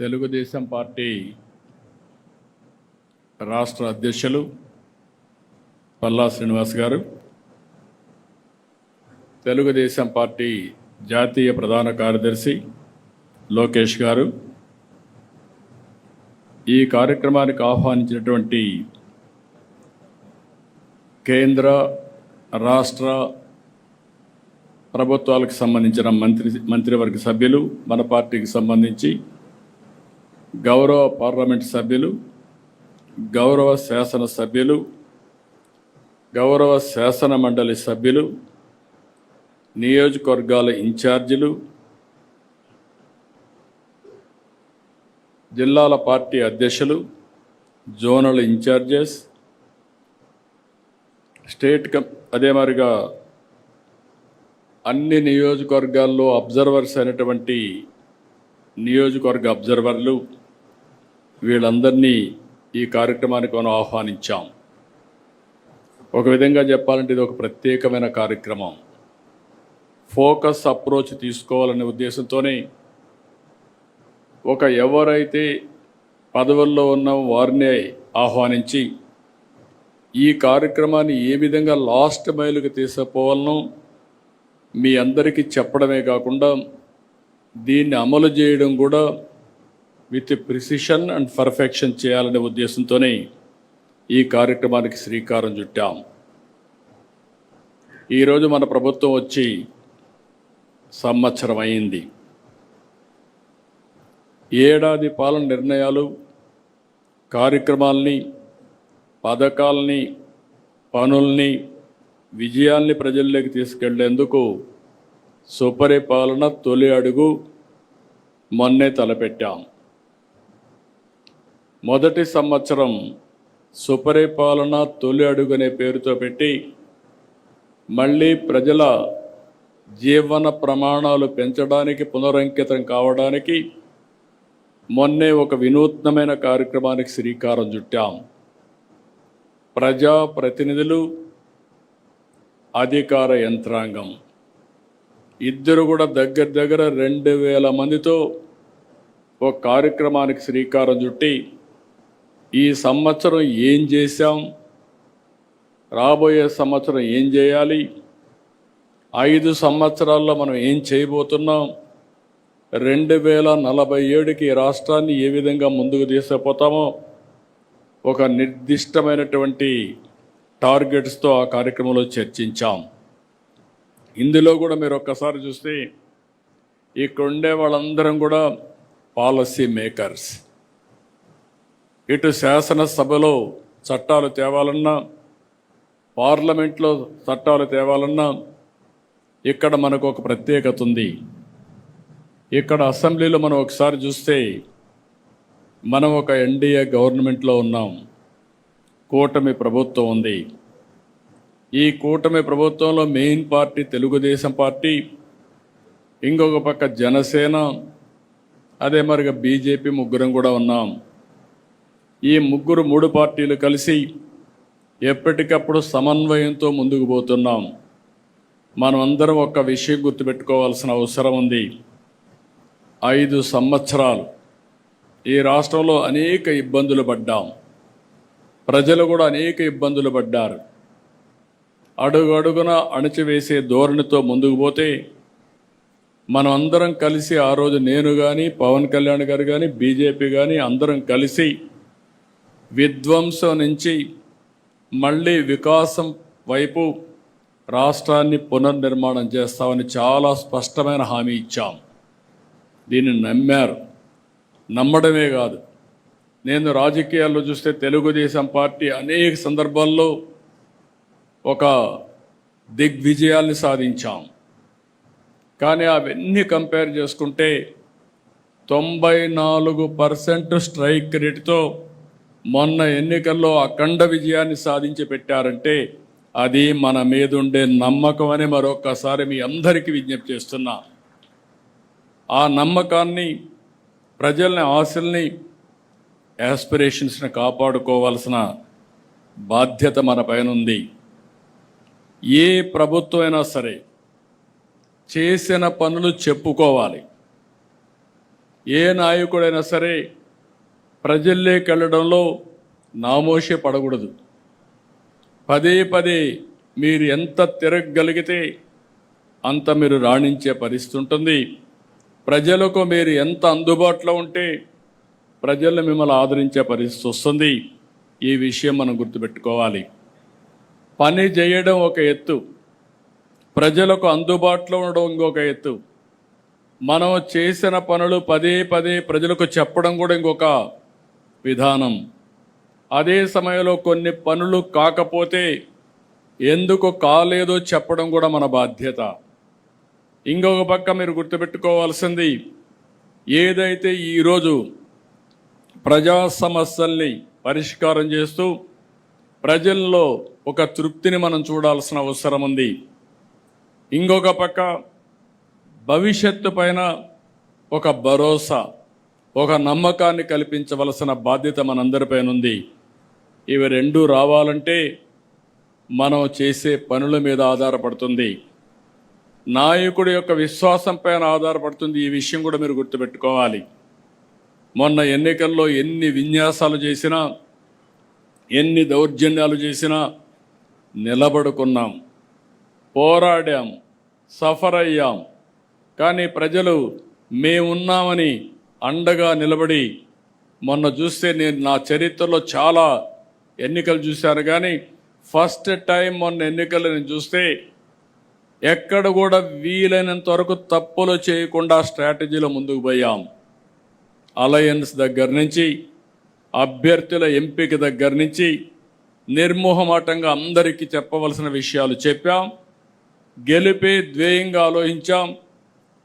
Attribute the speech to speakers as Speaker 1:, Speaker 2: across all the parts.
Speaker 1: Telugu Desam party రాష్ట్ర అధ్యక్షులు పల్లా శ్రీనివాస్ గారు, తెలుగుదేశం పార్టీ జాతీయ ప్రధాన కార్యదర్శి లోకేష్ గారు, ఈ కార్యక్రమానికి ఆహ్వానించినటువంటి కేంద్ర రాష్ట్ర ప్రభుత్వాలకు సంబంధించిన మంత్రివర్గ సభ్యులు, మన పార్టీకి సంబంధించి గౌరవ పార్లమెంట్ సభ్యులు, గౌరవ శాసన సభ్యులు, గౌరవ శాసన మండలి సభ్యులు, నియోజకవర్గాల ఇన్ఛార్జీలు, జిల్లాల పార్టీ అధ్యక్షులు, జోనల్ ఇన్ఛార్జెస్, అదే మరిగా అన్ని నియోజకవర్గాల్లో అబ్జర్వర్స్ అయినటువంటి నియోజకవర్గ అబ్జర్వర్లు, వీళ్ళందరినీ ఈ కార్యక్రమానికి మనం ఆహ్వానించాం. ఒక విధంగా చెప్పాలంటే ఇది ఒక ప్రత్యేకమైన కార్యక్రమం. ఫోకస్ అప్రోచ్ తీసుకోవాలనే ఉద్దేశంతోనే ఎవరైతే పదవుల్లో ఉన్న వారిని ఆహ్వానించి ఈ కార్యక్రమాన్ని ఏ విధంగా లాస్ట్ మైలుకి తీసుకుపోవాలనో మీ అందరికీ చెప్పడమే కాకుండా దీన్ని అమలు చేయడం కూడా విత్ ప్రిసిషన్ అండ్ పర్ఫెక్షన్ చేయాలనే ఉద్దేశంతోనే ఈ కార్యక్రమానికి శ్రీకారం చుట్టాం. ఈరోజు మన ప్రభుత్వం వచ్చి సంవత్సరం అయింది. ఏడాది పాలన నిర్ణయాలు, కార్యక్రమాల్ని, పథకాల్ని, పనుల్ని, విజయాల్ని ప్రజల్లోకి తీసుకెళ్లేందుకు సుపరిపాలన తొలి అడుగు మొన్నే తలపెట్టాం. మొదటి సంవత్సరం సుపరిపాలన తొలి అడుగు అనే పేరుతో పెట్టి మళ్ళీ ప్రజల జీవన ప్రమాణాలు పెంచడానికి, పునరంకితం కావడానికి మొన్నే ఒక వినూత్నమైన కార్యక్రమానికి శ్రీకారం చుట్టాం. ప్రజాప్రతినిధులు, అధికార యంత్రాంగం ఇద్దరు కూడా దగ్గర 2000 మందితో ఒక కార్యక్రమానికి శ్రీకారం చుట్టి ఈ సంవత్సరం ఏం చేశాం, రాబోయే సంవత్సరం ఏం చేయాలి, 5 సంవత్సరాల్లో మనం ఏం చేయబోతున్నాం, 2047కి రాష్ట్రాన్ని ఏ విధంగా ముందుకు తీసుకుపోతామో ఒక నిర్దిష్టమైనటువంటి టార్గెట్స్తో ఆ కార్యక్రమంలో చర్చించాం. ఇందులో కూడా మీరు ఒక్కసారి చూస్తే ఇక్కడ ఉండే వాళ్ళందరం కూడా పాలసీ మేకర్స్. ఇటు శాసనసభలో చట్టాలు తేవాలన్నా, పార్లమెంట్లో చట్టాలు తేవాలన్నా ఇక్కడ మనకు ఒక ప్రత్యేకత ఉంది. ఇక్కడ అసెంబ్లీలో మనం ఒకసారి చూస్తే మనం ఒక ఎన్డీఏ గవర్నమెంట్లో ఉన్నాం, కూటమి ప్రభుత్వం ఉంది. ఈ కూటమి ప్రభుత్వంలో మెయిన్ పార్టీ తెలుగుదేశం పార్టీ, ఇంకొక పక్క జనసేన, అదే మరిగా బీజేపీ, ముగ్గురం కూడా ఉన్నాం. ఈ ముగ్గురు 3 పార్టీలు కలిసి ఎప్పటికప్పుడు సమన్వయంతో ముందుకు పోతున్నాం. మనం అందరం ఒక్క విషయం గుర్తుపెట్టుకోవాల్సిన అవసరం ఉంది. 5 సంవత్సరాలు ఈ రాష్ట్రంలో అనేక ఇబ్బందులు పడ్డాం. ప్రజలు కూడా అనేక ఇబ్బందులు పడ్డారు. అడుగడుగున అణచివేసే ధోరణితో ముందుకు పోతే మనం అందరం కలిసి, ఆ రోజు నేను కానీ, పవన్ కళ్యాణ్ గారు కానీ, బీజేపీ కానీ అందరం కలిసి విధ్వంసం నుంచి మళ్ళీ వికాసం వైపు రాష్ట్రాన్ని పునర్నిర్మాణం చేస్తామని చాలా స్పష్టమైన హామీ ఇచ్చాం. దీన్ని నమ్మారు. నమ్మడమే కాదు, నేను రాజకీయాల్లో చూస్తే తెలుగుదేశం పార్టీ అనేక సందర్భాల్లో ఒక దిగ్విజయాల్ని సాధించాం. కానీ అవన్నీ కంపేర్ చేసుకుంటే 94% స్ట్రైక్ రేటుతో మొన్న ఎన్నికల్లో అఖండ విజయాన్ని సాధించి పెట్టారంటే అది మన మీద ఉండే నమ్మకం అని మరొక్కసారి మీ అందరికీ విజ్ఞప్తి చేస్తున్నా. ఆ నమ్మకాన్ని, ప్రజల్ని, ఆశల్ని, యాస్పిరేషన్స్ని కాపాడుకోవాల్సిన బాధ్యత మన పైన ఉంది. ఏ ప్రభుత్వం అయినా సరే చేసిన పనులు చెప్పుకోవాలి. ఏ నాయకుడైనా సరే ప్రజల్లోకి వెళ్ళడంలో నామోషే పడకూడదు. పదే పదే మీరు ఎంత తిరగగలిగితే అంత మీరు రాణించే పరిస్థితి ఉంటుంది. ప్రజలకు మీరు ఎంత అందుబాటులో ఉంటే ప్రజలు మిమ్మల్ని ఆదరించే పరిస్థితి వస్తుంది. ఈ విషయం మనం గుర్తుపెట్టుకోవాలి. పని చేయడం ఒక ఎత్తు, ప్రజలకు అందుబాటులో ఉండడం ఇంకొక ఎత్తు. మనం చేసిన పనులు పదే పదే ప్రజలకు చెప్పడం కూడా ఇంకొక విధానం. అదే సమయంలో కొన్ని పనులు కాకపోతే ఎందుకు కాలేదో చెప్పడం కూడా మన బాధ్యత. ఇంకొక పక్క మీరు గుర్తుపెట్టుకోవాల్సింది, ఏదైతే ఈరోజు ప్రజా సమస్యల్ని పరిష్కారం చేస్తూ ప్రజల్లో ఒక తృప్తిని మనం చూడాల్సిన అవసరం ఉంది. ఇంకొక పక్క భవిష్యత్తు పైన ఒక భరోసా, ఒక నమ్మకాన్ని కల్పించవలసిన బాధ్యత మనందరిపైన ఉంది. ఇవి రెండూ రావాలంటే మనం చేసే పనుల మీద ఆధారపడుతుంది, నాయకుడి యొక్క విశ్వాసం పైన ఆధారపడుతుంది. ఈ విషయం కూడా మీరు గుర్తుపెట్టుకోవాలి. మొన్న ఎన్నికల్లో ఎన్ని విన్యాసాలు చేసినా, ఎన్ని దౌర్జన్యాలు చేసినా నిలబడుకున్నాం, పోరాడాం, సఫర్ అయ్యాం. కానీ ప్రజలు మేమున్నామని అండగా నిలబడి, మొన్న చూస్తే నేను నా చరిత్రలో చాలా ఎన్నికలు చూశాను, కానీ ఫస్ట్ టైం మొన్న ఎన్నికలు నేను చూస్తే ఎక్కడ కూడా వీలైనంత వరకు తప్పులు చేయకుండా స్ట్రాటజీలో ముందుకు పోయాం. అలయన్స్ దగ్గర నుంచి, అభ్యర్థుల ఎంపిక దగ్గర నుంచి నిర్మోహమాటంగా అందరికీ చెప్పవలసిన విషయాలు చెప్పాం. గెలిపే ధ్యేయంగా ఆలోచించాం.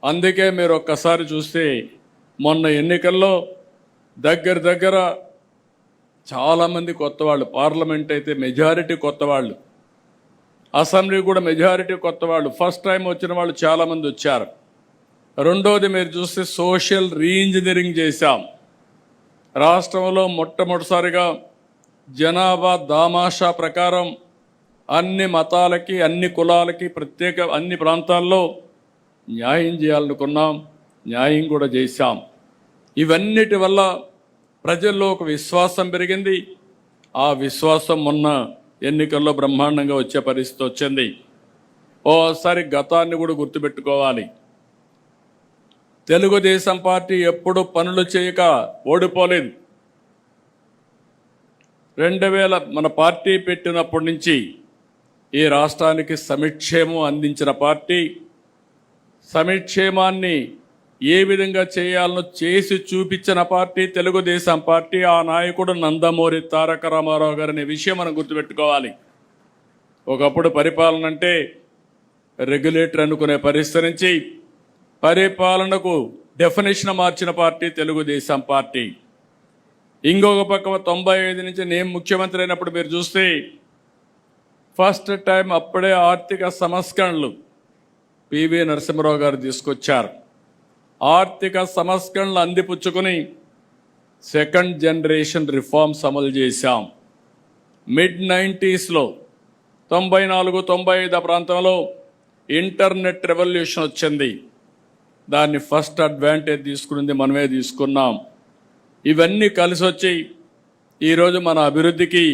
Speaker 1: అందుకే మీరు ఒక్కసారి చూస్తే మొన్న ఎన్నికల్లో దగ్గర చాలామంది కొత్త వాళ్ళు, పార్లమెంట్ అయితే మెజారిటీ కొత్త వాళ్ళు, అసెంబ్లీ కూడా మెజారిటీ కొత్త వాళ్ళు, ఫస్ట్ టైం వచ్చిన వాళ్ళు చాలామంది వచ్చారు. రెండోది మీరు చూస్తే సోషల్ రీఇంజనీరింగ్ చేశాం. రాష్ట్రంలో మొట్టమొదటిసారిగా జనాభా దామాషా ప్రకారం అన్ని మతాలకి, అన్ని కులాలకి, ప్రత్యేక అన్ని ప్రాంతాల్లో న్యాయం చేయాలనుకున్నాం, న్యాయం కూడా చేశాం. ఇవన్నిటి వల్ల ప్రజల్లో ఒక విశ్వాసం పెరిగింది. ఆ విశ్వాసం మొన్న ఎన్నికల్లో బ్రహ్మాండంగా వచ్చే పరిస్థితి వచ్చింది. ఓసారి గతాన్ని కూడా గుర్తుపెట్టుకోవాలి. తెలుగుదేశం పార్టీ ఎప్పుడు పనులు చేయక ఓడిపోలేదు. 2000 మన పార్టీ పెట్టినప్పటి నుంచి ఈ రాష్ట్రానికి సంక్షేమం అందించిన పార్టీ, సంక్షేమాన్ని ఏ విధంగా చేయాలనో చేసి చూపించిన పార్టీ తెలుగుదేశం పార్టీ. ఆ నాయకుడు నందమూరి తారక రామారావు గారు అనే విషయం మనం గుర్తుపెట్టుకోవాలి. ఒకప్పుడు పరిపాలన అంటే రెగ్యులేటర్ అనుకునే పరిస్థితి నుంచి పరిపాలనకు డెఫినేషన్ మార్చిన పార్టీ తెలుగుదేశం పార్టీ. ఇంకొక పక్క 95 నుంచి నేను ముఖ్యమంత్రి అయినప్పుడు మీరు చూస్తే ఫస్ట్ టైం అప్పుడే ఆర్థిక సంస్కరణలు పివి నరసింహారావు గారు తీసుకొచ్చారు. ఆర్థిక సంస్కరణలు అందిపుచ్చుకొని సెకండ్ జనరేషన్ రిఫార్మ్స్ అమలు చేశాం. మిడ్ 90sలో 94, 95 ప్రాంతంలో ఇంటర్నెట్ రెవల్యూషన్ వచ్చింది. దాన్ని ఫస్ట్ అడ్వాంటేజ్ తీసుకున్నది మనమే తీసుకున్నాం. ఇవన్నీ కలిసి వచ్చి ఈరోజు మన అభివృద్ధికి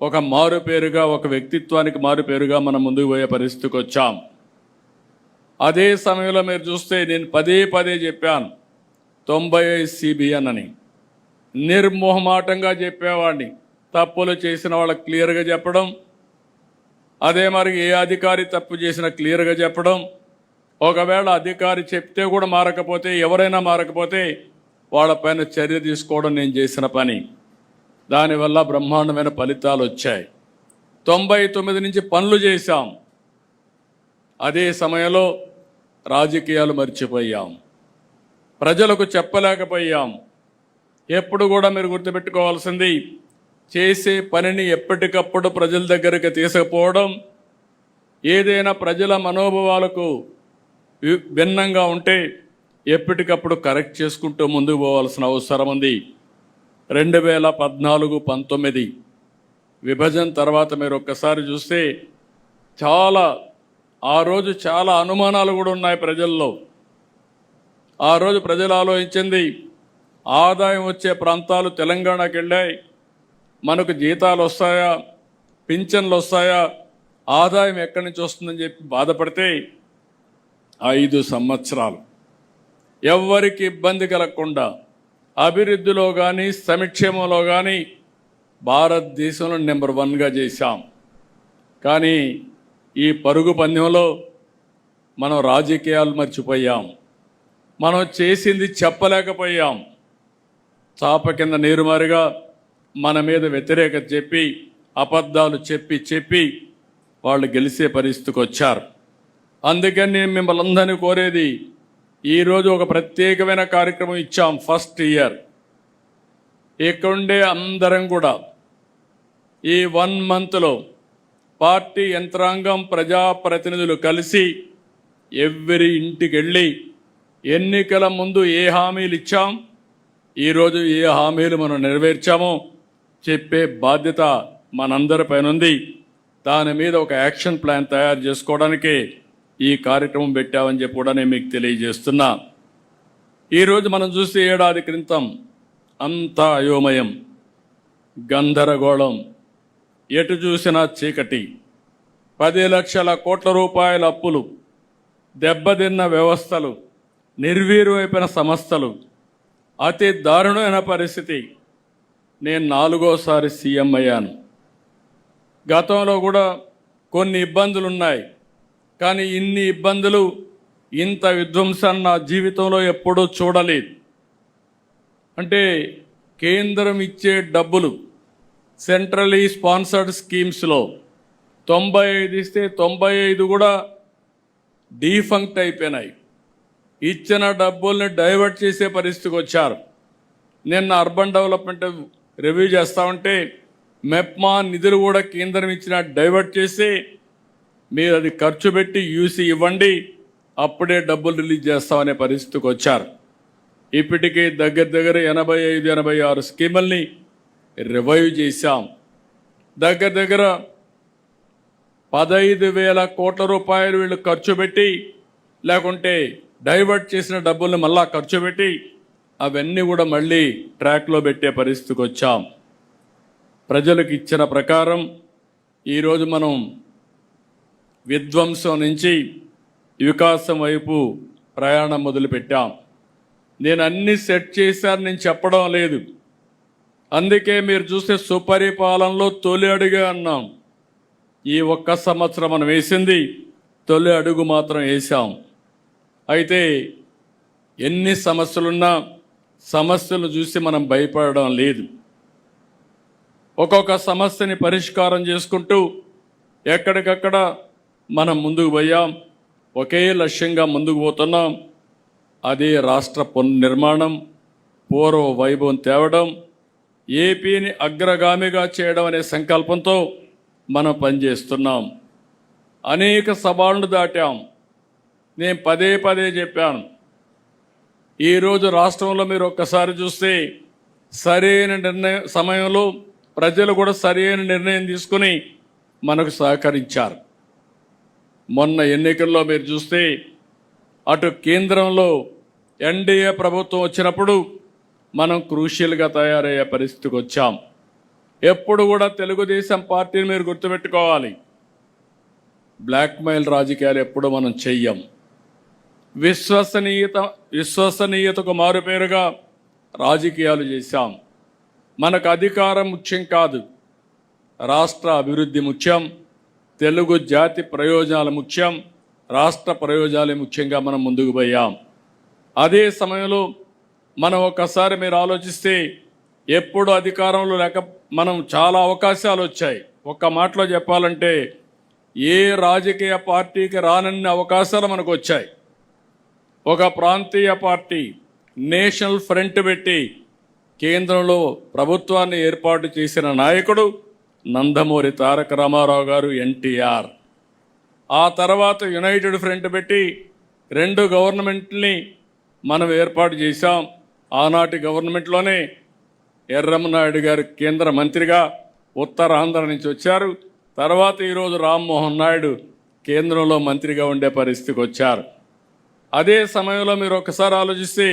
Speaker 1: ఒక మారుపేరుగా, ఒక వ్యక్తిత్వానికి మారుపేరుగా మనం ముందుకు పోయే పరిస్థితికి వచ్చాం. అదే సమయంలో మీరు చూస్తే నేను పదే చెప్పాను 95 CBN అని. నిర్మోహమాటంగా చెప్పేవాడిని. తప్పులు చేసిన వాళ్ళకి క్లియర్గా చెప్పడం, అదే మరి ఏ అధికారి తప్పు చేసినా క్లియర్గా చెప్పడం. ఒకవేళ అధికారి చెప్తే కూడా మారకపోతే, ఎవరైనా మారకపోతే వాళ్ళపైన చర్య తీసుకోవడం నేను చేసిన పని. దానివల్ల బ్రహ్మాండమైన ఫలితాలు వచ్చాయి. 99 నుంచి పనులు చేశాం. అదే సమయంలో రాజకీయాలు మర్చిపోయాం, ప్రజలకు చెప్పలేకపోయాం. ఎప్పుడు కూడా మీరు గుర్తుపెట్టుకోవాల్సింది, చేసే పనిని ఎప్పటికప్పుడు ప్రజల దగ్గరికి తీసుకుపోవడం. ఏదైనా ప్రజల మనోభావాలకు భిన్నంగా ఉంటే ఎప్పటికప్పుడు కరెక్ట్ చేసుకుంటూ ముందుకు పోవాల్సిన అవసరం ఉంది. 2014-19 విభజన తర్వాత మీరు ఒక్కసారి చూస్తే ఆ రోజు చాలా అనుమానాలు కూడా ఉన్నాయి ప్రజల్లో. ఆ రోజు ప్రజలు ఆలోచించింది, ఆదాయం వచ్చే ప్రాంతాలు తెలంగాణకి వెళ్ళాయి, మనకు జీతాలు వస్తాయా, పింఛన్లు వస్తాయా, ఆదాయం ఎక్కడి నుంచి వస్తుందని చెప్పి బాధపడితే 5 సంవత్సరాలు ఎవ్వరికి ఇబ్బంది కలగకుండా అభివృద్ధిలో కానీ సంక్షేమంలో కానీ భారతదేశంలో నెంబర్ 1గా చేశాం. కానీ ఈ పరుగు పందెంలో మనం రాజకీయాలు మర్చిపోయాం. మనం చేసింది చెప్పలేకపోయాం. చాప కింద నీరుమారిగా మన మీద వ్యతిరేకత చెప్పి అబద్ధాలు చెప్పి వాళ్ళు గెలిచే పరిస్థితికి వచ్చారు. అందుకని నేను మిమ్మల్ని అందరినీ కోరేది, ఈరోజు ఒక ప్రత్యేకమైన కార్యక్రమం ఇచ్చాం. ఫస్ట్ ఇయర్ ఇక్కడుండే అందరం కూడా ఈ 1 మంత్లో పార్టీ యంత్రాంగం, ప్రజాప్రతినిధులు కలిసి ఎవరి ఇంటికి వెళ్ళి ఎన్నికల ముందు ఏ హామీలు ఇచ్చాం, ఈరోజు ఏ హామీలు మనం నెరవేర్చామో చెప్పే బాధ్యత మనందరిపైన ఉంది. దాని మీద ఒక యాక్షన్ ప్లాన్ తయారు చేసుకోవడానికి ఈ కార్యక్రమం పెట్టామని చెప్పి కూడా నేను మీకు తెలియజేస్తున్నా. ఈరోజు మనం చూస్తే ఏడాది క్రితం అంతా అయోమయం, గందరగోళం, ఎటు చూసినా చీకటి, 10 లక్షల కోట్ల రూపాయల అప్పులు, దెబ్బతిన్న వ్యవస్థలు, నిర్వీర్యమైపోయిన సంస్థలు, అతి దారుణమైన పరిస్థితి. నేను 4వసారి సీఎం అయ్యాను. గతంలో కూడా కొన్ని ఇబ్బందులు ఉన్నాయి, కానీ ఇన్ని ఇబ్బందులు, ఇంత విధ్వంసాన్ని నా జీవితంలో ఎప్పుడూ చూడలేదు. అంటే కేంద్రం ఇచ్చే డబ్బులు సెంట్రలీ స్పాన్సర్డ్ స్కీమ్స్లో 95 ఇస్తే 95 కూడా డీఫంక్ట్ అయిపోయినాయి. ఇచ్చిన డబ్బుల్ని డైవర్ట్ చేసే పరిస్థితికి వచ్చారు. నిన్న అర్బన్ డెవలప్మెంట్ రివ్యూ చేస్తా ఉంటే మెప్మా నిధులు కూడా కేంద్రం ఇచ్చిన డైవర్ట్ చేసి మీరు అది ఖర్చు పెట్టి యూసీ ఇవ్వండి, అప్పుడే డబ్బులు రిలీజ్ చేస్తామనే పరిస్థితికి వచ్చారు. ఇప్పటికీ దగ్గర 85-86 స్కీముల్ని రివైవ్ చేశాం. దగ్గర 15,000 కోట్ల రూపాయలు వీళ్ళు ఖర్చు పెట్టి, లేకుంటే డైవర్ట్ చేసిన డబ్బుల్ని మళ్ళా ఖర్చు పెట్టి అవన్నీ కూడా మళ్ళీ ట్రాక్లో పెట్టే పరిస్థితికి వచ్చాం. ప్రజలకు ఇచ్చిన ప్రకారం ఈరోజు మనం విధ్వంసం నుంచి వికాసం వైపు ప్రయాణం మొదలుపెట్టాం. నేను అన్ని సెట్ చేశాను నేను చెప్పడం లేదు. అందుకే మీరు చూస్తే సుపరిపాలనలో తొలి అడుగే అన్నాం. ఈ 1 సంవత్సరం మనం వేసింది తొలి అడుగు మాత్రం వేసాం. అయితే ఎన్ని సమస్యలున్నా సమస్యలు చూసి మనం భయపడడం లేదు. ఒక్కొక్క సమస్యని పరిష్కారం చేసుకుంటూ ఎక్కడికక్కడ మనం ముందుకు పోయాం. ఒకే లక్ష్యంగా ముందుకు పోతున్నాం. అదే రాష్ట్ర పునర్నిర్మాణం, పూర్వ వైభవం తేవడం, ఏపీని అగ్రగామిగా చేయడం అనే సంకల్పంతో మనం పనిచేస్తున్నాం. అనేక సవాళ్లు దాటాం. నేను పదే చెప్పాను, ఈరోజు రాష్ట్రంలో మీరు ఒక్కసారి చూస్తే సరైన సమయంలో ప్రజలు కూడా సరైన నిర్ణయం తీసుకుని మనకు సహకరించారు. మొన్న ఎన్నికల్లో మీరు చూస్తే అటు కేంద్రంలో ఎన్డీఏ ప్రభుత్వం వచ్చినప్పుడు మనం క్రూషియల్గా తయారయ్యే పరిస్థితికి వచ్చాం. ఎప్పుడు కూడా తెలుగుదేశం పార్టీని మీరు గుర్తుపెట్టుకోవాలి, బ్లాక్మెయిల్ రాజకీయాలు ఎప్పుడు మనం చెయ్యం. విశ్వసనీయతకు మారుపేరుగా రాజకీయాలు చేశాం. మనకు అధికారం ముఖ్యం కాదు, రాష్ట్ర అభివృద్ధి ముఖ్యం, తెలుగు జాతి ప్రయోజనాలు ముఖ్యం, రాష్ట్ర ప్రయోజనాలే ముఖ్యంగా మనం ముందుకు పోయాం. అదే సమయంలో మనం ఒకసారి మీరు ఆలోచిస్తే ఎప్పుడు అధికారంలో లేక మనం చాలా అవకాశాలు వచ్చాయి. ఒక్క మాటలో చెప్పాలంటే ఏ రాజకీయ పార్టీకి రానన్ని అవకాశాలు మనకు వచ్చాయి. ఒక ప్రాంతీయ పార్టీ నేషనల్ ఫ్రంట్ పెట్టి కేంద్రంలో ప్రభుత్వాన్ని ఏర్పాటు చేసిన నాయకుడు నందమూరి తారక రామారావు గారు, ఎన్టీఆర్. ఆ తర్వాత యునైటెడ్ ఫ్రంట్ పెట్టి 2 గవర్నమెంట్ని మనం ఏర్పాటు చేశాం. ఆనాటి గవర్నమెంట్లోనే ఎర్రమనాయుడు గారు కేంద్ర మంత్రిగా ఉత్తరాంధ్ర నుంచి వచ్చారు. తర్వాత ఈరోజు రామ్మోహన్ నాయుడు కేంద్రంలో మంత్రిగా ఉండే పరిస్థితికి వచ్చారు. అదే సమయంలో మీరు ఒకసారి ఆలోచిస్తే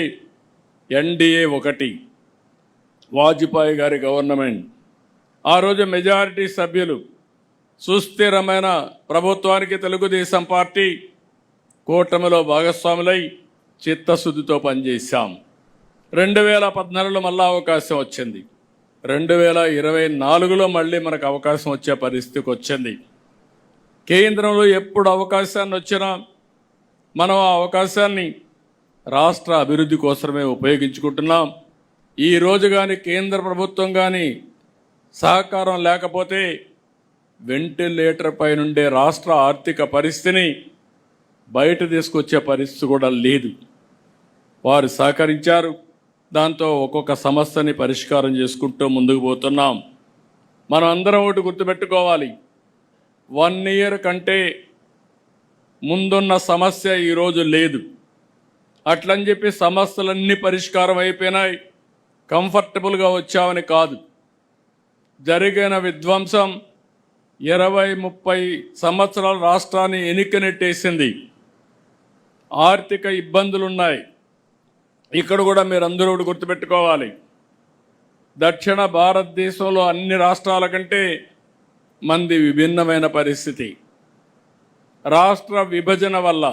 Speaker 1: ఎన్డీఏ ఒకటి, వాజ్పేయి గారి గవర్నమెంట్, ఆ రోజు మెజారిటీ సభ్యులు, సుస్థిరమైన ప్రభుత్వానికి తెలుగుదేశం పార్టీ కూటమిలో భాగస్వాములై చిత్తశుద్ధితో పనిచేశాం. 2014లో మళ్ళా అవకాశం వచ్చింది. 2024లో మళ్ళీ మనకు అవకాశం వచ్చే పరిస్థితికి వచ్చింది. కేంద్రంలో ఎప్పుడు అవకాశాన్ని వచ్చినా మనం ఆ అవకాశాన్ని రాష్ట్ర అభివృద్ధి కోసమే ఉపయోగించుకుంటున్నాం. ఈ రోజు కానీ కేంద్ర ప్రభుత్వం కానీ సహకారం లేకపోతే వెంటిలేటర్ పై నుండే రాష్ట్ర ఆర్థిక పరిస్థితిని బయట తీసుకొచ్చే పరిస్థితి కూడా లేదు. వారు సహకరించారు. దాంతో ఒక్కొక్క సమస్యని పరిష్కారం చేసుకుంటూ ముందుకు పోతున్నాం. మనం అందరం ఒకటి గుర్తుపెట్టుకోవాలి, 1 ఇయర్ కంటే ముందున్న సమస్య ఈరోజు లేదు. అట్లని చెప్పి సమస్యలన్నీ పరిష్కారం అయిపోయినాయి, కంఫర్టబుల్గా వచ్చామని కాదు. జరిగిన విధ్వంసం 20-30 సంవత్సరాల రాష్ట్రాన్ని ఎనికనెట్టేసింది. ఆర్థిక ఇబ్బందులున్నాయి. ఇక్కడ కూడా మీరందరూ ఒకటి గుర్తుపెట్టుకోవాలి, దక్షిణ భారతదేశంలో అన్ని రాష్ట్రాల కంటే మంది విభిన్నమైన పరిస్థితి. రాష్ట్ర విభజన వల్ల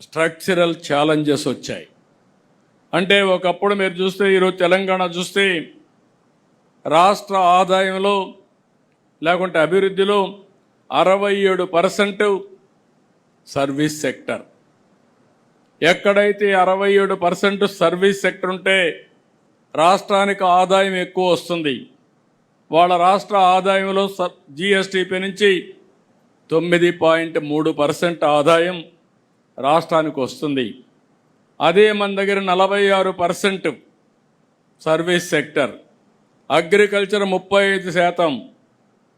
Speaker 1: స్ట్రక్చరల్ ఛాలెంజెస్ వచ్చాయి. అంటే ఒకప్పుడు మీరు చూస్తే, ఈరోజు తెలంగాణ చూస్తే రాష్ట్ర ఆదాయంలో లేకుంటే అభివృద్ధిలో 67% సర్వీస్ సెక్టర్. ఎక్కడైతే 67% సర్వీస్ సెక్టర్ ఉంటే రాష్ట్రానికి ఆదాయం ఎక్కువ వస్తుంది. వాళ్ళ రాష్ట్ర ఆదాయంలో జీఎస్టీపీ నుంచి 9.3% ఆదాయం రాష్ట్రానికి వస్తుంది. అదే మన దగ్గర 46% సర్వీస్ సెక్టర్, అగ్రికల్చర్ 35%.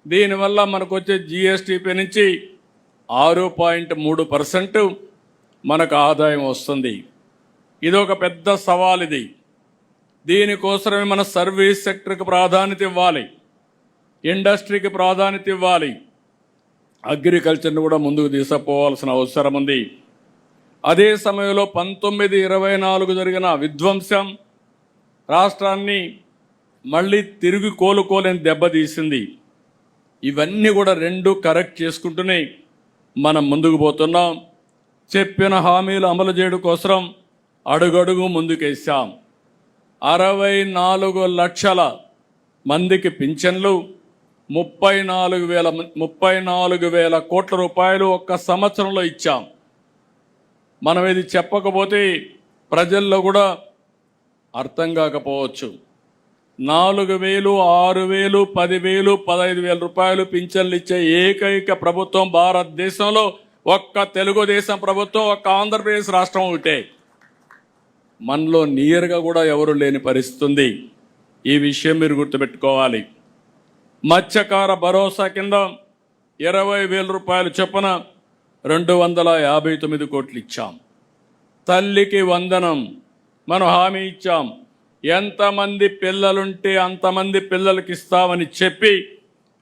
Speaker 1: దీనివల్ల మనకు వచ్చే జీఎస్టీపీ నుంచి 6.3% మనకు ఆదాయం వస్తుంది. ఇది ఒక పెద్ద సవాల్. దీనికోసమే మన సర్వీస్ సెక్టర్కి ప్రాధాన్యత ఇవ్వాలి, ఇండస్ట్రీకి ప్రాధాన్యత ఇవ్వాలి, అగ్రికల్చర్ని కూడా ముందుకు తీసుకుపోవాల్సిన అవసరం ఉంది. అదే సమయంలో 1924 జరిగిన విధ్వంసం రాష్ట్రాన్ని మళ్ళీ తిరిగి కోలుకోలేని దెబ్బతీసింది. ఇవన్నీ కూడా రెండు కరెక్ట్ చేసుకుంటూనే మనం ముందుకు పోతున్నాం. చెప్పిన హామీలు అమలు చేయడం కోసం అడుగడుగు ముందుకేసాం. 64 లక్షల మందికి పింఛన్లు, 34 వేల కోట్ల రూపాయలు ఒక్క సంవత్సరంలో ఇచ్చాం. మనం ఇది చెప్పకపోతే ప్రజల్లో కూడా అర్థం కాకపోవచ్చు. 4,000, 6,000, 10,000, 15,000 రూపాయలు పింఛన్లు ఇచ్చే ఏకైక ప్రభుత్వం భారతదేశంలో ఒక్క తెలుగుదేశం ప్రభుత్వం, ఒక్క ఆంధ్రప్రదేశ్ రాష్ట్రం ఒకటే. మనలో నియర్గా కూడా ఎవరు లేని పరిస్థితి ఉంది. ఈ విషయం మీరు గుర్తుపెట్టుకోవాలి. మత్స్యకార భరోసా కింద 20,000 రూపాయలు చొప్పున 259 కోట్లు ఇచ్చాం. తల్లికి వందనం మనం హామీ ఇచ్చాం. ఎంతమంది పిల్లలుంటే అంతమంది పిల్లలకి ఇస్తామని చెప్పి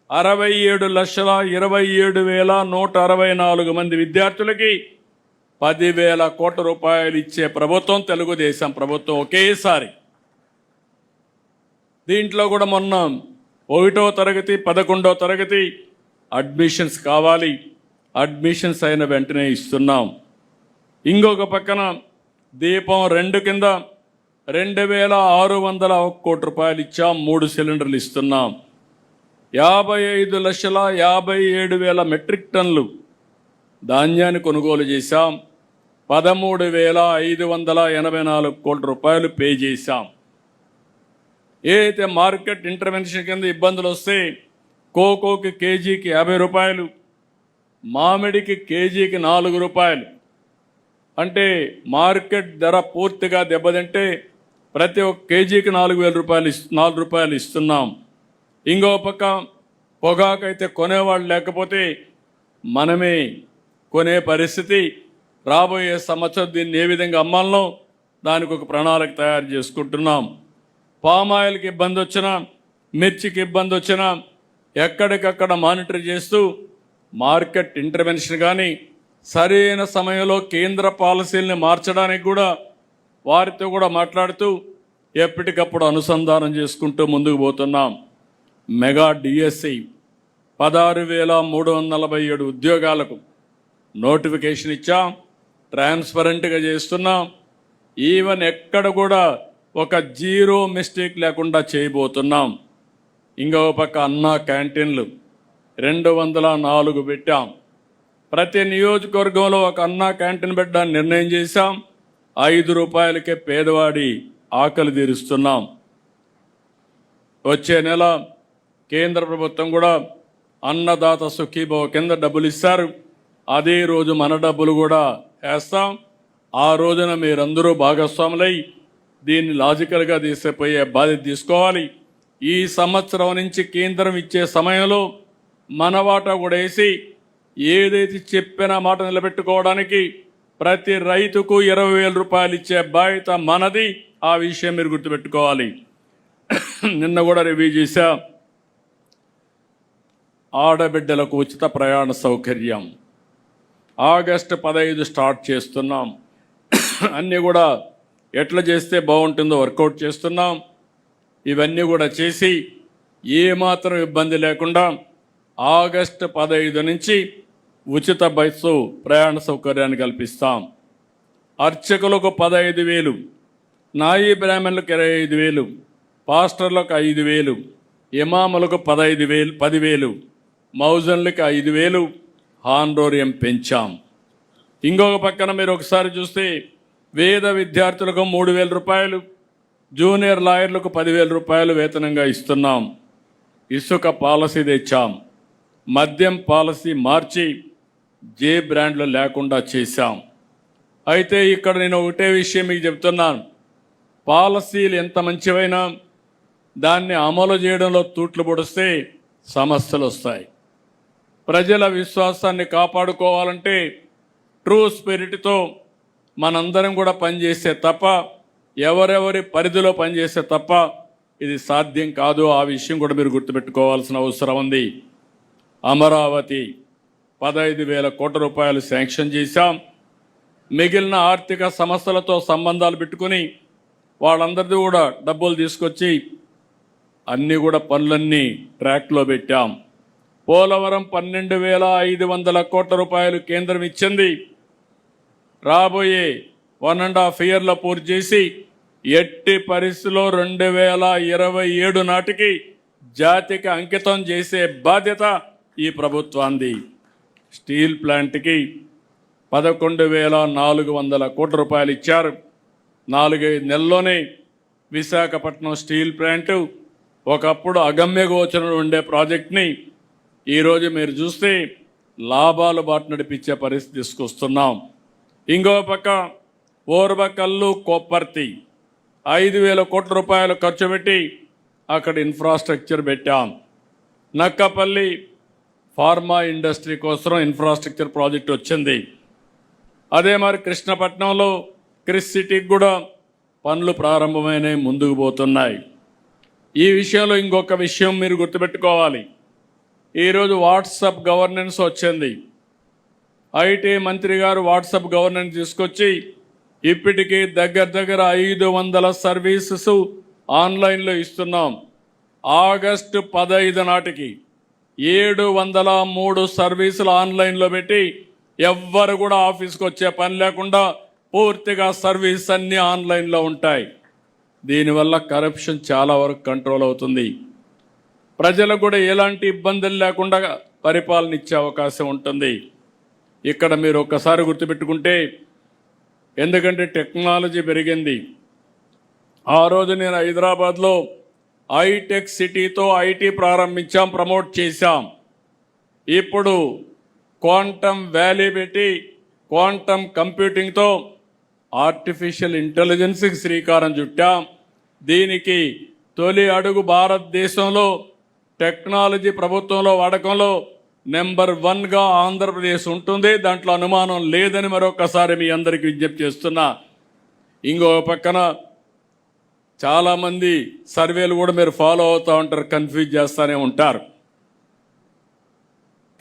Speaker 1: 67,27,164 మంది విద్యార్థులకి 10,000 కోట్ల రూపాయలు ఇచ్చే ప్రభుత్వం తెలుగుదేశం ప్రభుత్వం ఒకేసారి. దీంట్లో కూడా మొన్న 1వ తరగతి 11వ తరగతి అడ్మిషన్స్ కావాలి, అడ్మిషన్స్ అయిన వెంటనే ఇస్తున్నాం. ఇంకొక పక్కన దీపం 2 కింద 2,601 కోట్ల రూపాయలు ఇచ్చాం, 3 సిలిండర్లు ఇస్తున్నాం. 55,57,000 మెట్రిక్ టన్నులు ధాన్యాన్ని కొనుగోలు చేశాం. 13,584 కోట్ల రూపాయలు పే చేశాం. ఏదైతే మార్కెట్ ఇంటర్వెన్షన్ కింద ఇబ్బందులు వస్తే కోకోకి కేజీకి 50 రూపాయలు, మామిడికి కేజీకి 4 రూపాయలు, అంటే మార్కెట్ ధర పూర్తిగా దెబ్బతింటే ప్రతి ఒక్క కేజీకి 4 రూపాయలు ఇస్తున్నాం. ఇంకో పక్క పొగాకైతే కొనేవాళ్ళు లేకపోతే మనమే కొనే పరిస్థితి. రాబోయే సంవత్సరం దీన్ని ఏ విధంగా అమ్మాలనో దానికి ఒక ప్రణాళిక తయారు చేసుకుంటున్నాం. పామాయిల్కి ఇబ్బంది వచ్చినా, మిర్చికి ఇబ్బంది వచ్చినా ఎక్కడికక్కడ మానిటర్ చేస్తూ మార్కెట్ ఇంటర్వెన్షన్ కానీ, సరైన సమయంలో కేంద్ర పాలసీల్ని మార్చడానికి కూడా వారితో కూడా మాట్లాడుతూ ఎప్పటికప్పుడు అనుసంధానం చేసుకుంటూ ముందుకు పోతున్నాం. మెగా డిఎస్సి 16,347 ఉద్యోగాలకు నోటిఫికేషన్ ఇచ్చాం. ట్రాన్స్పరెంట్గా చేస్తున్నాం. ఈవెన్ ఎక్కడ కూడా ఒక జీరో మిస్టేక్ లేకుండా చేయబోతున్నాం. ఇంకో పక్క అన్నా క్యాంటీన్లు 204 పెట్టాం. ప్రతి నియోజకవర్గంలో ఒక అన్నా క్యాంటీన్ పెట్టడానికి నిర్ణయం చేశాం. 5 రూపాయలకే పేదవాడి ఆకలి తీరుస్తున్నాం. వచ్చే నెల కేంద్ర ప్రభుత్వం కూడా అన్నదాత సుఖీభవ కింద డబ్బులు ఇస్తారు. అదే రోజు మన డబ్బులు కూడా వేస్తాం. ఆ రోజున మీరందరూ భాగస్వాములై దీన్ని లాజికల్గా తీసుకుపోయే బాధ్యత తీసుకోవాలి. ఈ సంవత్సరం నుంచి కేంద్రం ఇచ్చే సమయంలో మన వాటా కూడా వేసి ఏదైతే చెప్పిన మాట నిలబెట్టుకోవడానికి ప్రతి రైతుకు 20,000 రూపాయలు ఇచ్చే బాధ్యత మనది. ఆ విషయం మీరు గుర్తుపెట్టుకోవాలి. నిన్న కూడా రివ్యూ చేశా. ఆడబిడ్డలకు ఉచిత ప్రయాణ సౌకర్యం ఆగస్టు 15 స్టార్ట్ చేస్తున్నాం. అన్నీ కూడా ఎట్లా చేస్తే బాగుంటుందో వర్కౌట్ చేస్తున్నాం. ఇవన్నీ కూడా చేసి ఏమాత్రం ఇబ్బంది లేకుండా ఆగస్టు 15 నుంచి ఉచిత బస్సు ప్రయాణ సౌకర్యాన్ని కల్పిస్తాం. అర్చకులకు 15,000, నాయీ బ్రాహ్మణులకు 25,000, పాస్టర్లకు 5,000, ఇమాములకు 10,000, మౌజన్లకు 5,000 హానోరియం పెంచాం. ఇంకొక పక్కన మీరు ఒకసారి చూస్తే వేద విద్యార్థులకు 3,000 రూపాయలు, జూనియర్ లాయర్లకు 10,000 రూపాయలు వేతనంగా ఇస్తున్నాం. ఇసుక పాలసీ తెచ్చాం. మద్యం పాలసీ మార్చి జే బ్రాండ్లు లేకుండా చేశాం. అయితే ఇక్కడ నేను ఒకటే విషయం మీకు చెప్తున్నాను. పాలసీలు ఎంత మంచివైనా దాన్ని అమలు చేయడంలో తూట్లు పొడిస్తే సమస్యలు వస్తాయి. ప్రజల విశ్వాసాన్ని కాపాడుకోవాలంటే ట్రూ స్పిరిట్తో మనందరం కూడా పనిచేస్తే తప్ప, ఎవరెవరి పరిధిలో పనిచేస్తే తప్ప ఇది సాధ్యం కాదు. ఆ విషయం కూడా మీరు గుర్తుపెట్టుకోవాల్సిన అవసరం ఉంది. అమరావతి 15,000 కోట్ల రూపాయలు శాంక్షన్ చేశాం. మిగిలిన ఆర్థిక సంస్థలతో సంబంధాలు పెట్టుకుని వాళ్ళందరిది కూడా డబ్బులు తీసుకొచ్చి అన్నీ కూడా పనులన్నీ ట్రాక్లో పెట్టాం. పోలవరం 12,500 కోట్ల రూపాయలు కేంద్రం ఇచ్చింది. రాబోయే 1.5 ఇయర్లో పూర్తి చేసి ఎట్టి పరిస్థితిలో 2027 నాటికి జాతికి అంకితం చేసే బాధ్యత ఈ ప్రభుత్వాన్ని. స్టీల్ ప్లాంట్కి 11,400 కోట్ల రూపాయలు ఇచ్చారు. 4-5 నెలల్లోనే విశాఖపట్నం స్టీల్ ప్లాంటు ఒకప్పుడు అగమ్య గోచరంలో ఉండే ప్రాజెక్ట్ని ఈరోజు మీరు చూస్తే లాభాలు బాట నడిపించే పరిస్థితి తీసుకొస్తున్నాం. ఇంకో పక్క ఓర్వకల్లు కొప్పర్తి 5,000 కోట్ల రూపాయలు ఖర్చు పెట్టి అక్కడ ఇన్ఫ్రాస్ట్రక్చర్ పెట్టాం. నక్కపల్లి ఫార్మా ఇండస్ట్రీ కోసం ఇన్ఫ్రాస్ట్రక్చర్ ప్రాజెక్ట్ వచ్చింది. అదే మరి కృష్ణపట్నంలో క్రిస్ సిటీకి కూడా పనులు ప్రారంభమైనవి, ముందుకు పోతున్నాయి. ఈ విషయంలో ఇంకొక విషయం మీరు గుర్తుపెట్టుకోవాలి. ఈరోజు వాట్సాప్ గవర్నెన్స్ వచ్చింది. ఐటీ మంత్రి గారు వాట్సాప్ గవర్నెన్స్ తీసుకొచ్చి ఇప్పటికీ దగ్గర 500 సర్వీసెస్ ఆన్లైన్లో ఇస్తున్నాం. ఆగస్టు 15 నాటికి 703 సర్వీసులు ఆన్లైన్లో పెట్టి ఎవ్వరు కూడా ఆఫీస్కి వచ్చే పని లేకుండా పూర్తిగా సర్వీస్ అన్నీ ఆన్లైన్లో ఉంటాయి. దీనివల్ల కరప్షన్ చాలా వరకు కంట్రోల్ అవుతుంది. ప్రజలకు కూడా ఎలాంటి ఇబ్బందులు లేకుండా పరిపాలన ఇచ్చే అవకాశం ఉంటుంది. ఇక్కడ మీరు ఒక్కసారి గుర్తుపెట్టుకుంటే, ఎందుకంటే టెక్నాలజీ పెరిగింది. ఆ రోజు నేను హైదరాబాద్లో హైటెక్ సిటీతో ఐటీ ప్రారంభించాం, ప్రమోట్ చేశాం. ఇప్పుడు క్వాంటమ్ వ్యాలీ పెట్టి క్వాంటమ్ కంప్యూటింగ్తో ఆర్టిఫిషియల్ ఇంటెలిజెన్స్కి శ్రీకారం చుట్టాం. దీనికి తొలి అడుగు భారతదేశంలో టెక్నాలజీ ప్రభుత్వంలో వాడకంలో నెంబర్ 1గా ఆంధ్రప్రదేశ్ ఉంటుంది. దాంట్లో అనుమానం లేదని మరొకసారి మీ అందరికీ విజ్ఞప్తి చేస్తున్నా. ఇంకో పక్కన చాలామంది సర్వేలు కూడా మీరు ఫాలో అవుతూ ఉంటారు, కన్ఫ్యూజ్ చేస్తూనే ఉంటారు.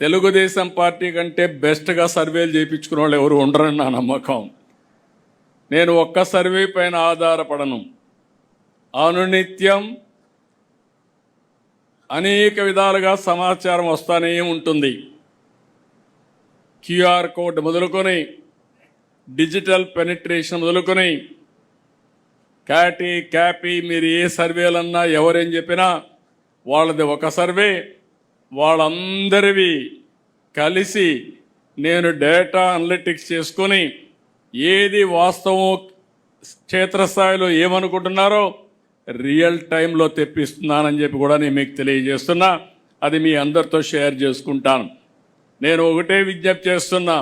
Speaker 1: తెలుగుదేశం పార్టీ కంటే బెస్ట్గా సర్వేలు చేయించుకునే వాళ్ళు ఎవరు ఉండరని నా నమ్మకం. నేను ఒక్క సర్వే పైన ఆధారపడను. అనునిత్యం అనేక విధాలుగా సమాచారం వస్తూనే ఉంటుంది. క్యూఆర్ కోడ్ మొదలుకొని, డిజిటల్ పెనిట్రేషన్ మొదలుకొని, క్యాపీ మీరు ఏ సర్వేలన్నా ఎవరేం చెప్పినా వాళ్ళది ఒక సర్వే. వాళ్ళందరివి కలిసి నేను డేటా అనలిటిక్స్ చేసుకొని ఏది వాస్తవం, క్షేత్రస్థాయిలో ఏమనుకుంటున్నారో రియల్ టైంలో తెప్పిస్తున్నానని చెప్పి కూడా నేను మీకు తెలియజేస్తున్నా. అది మీ అందరితో షేర్ చేసుకుంటాను. నేను ఒకటే విజ్ఞప్తి చేస్తున్నా,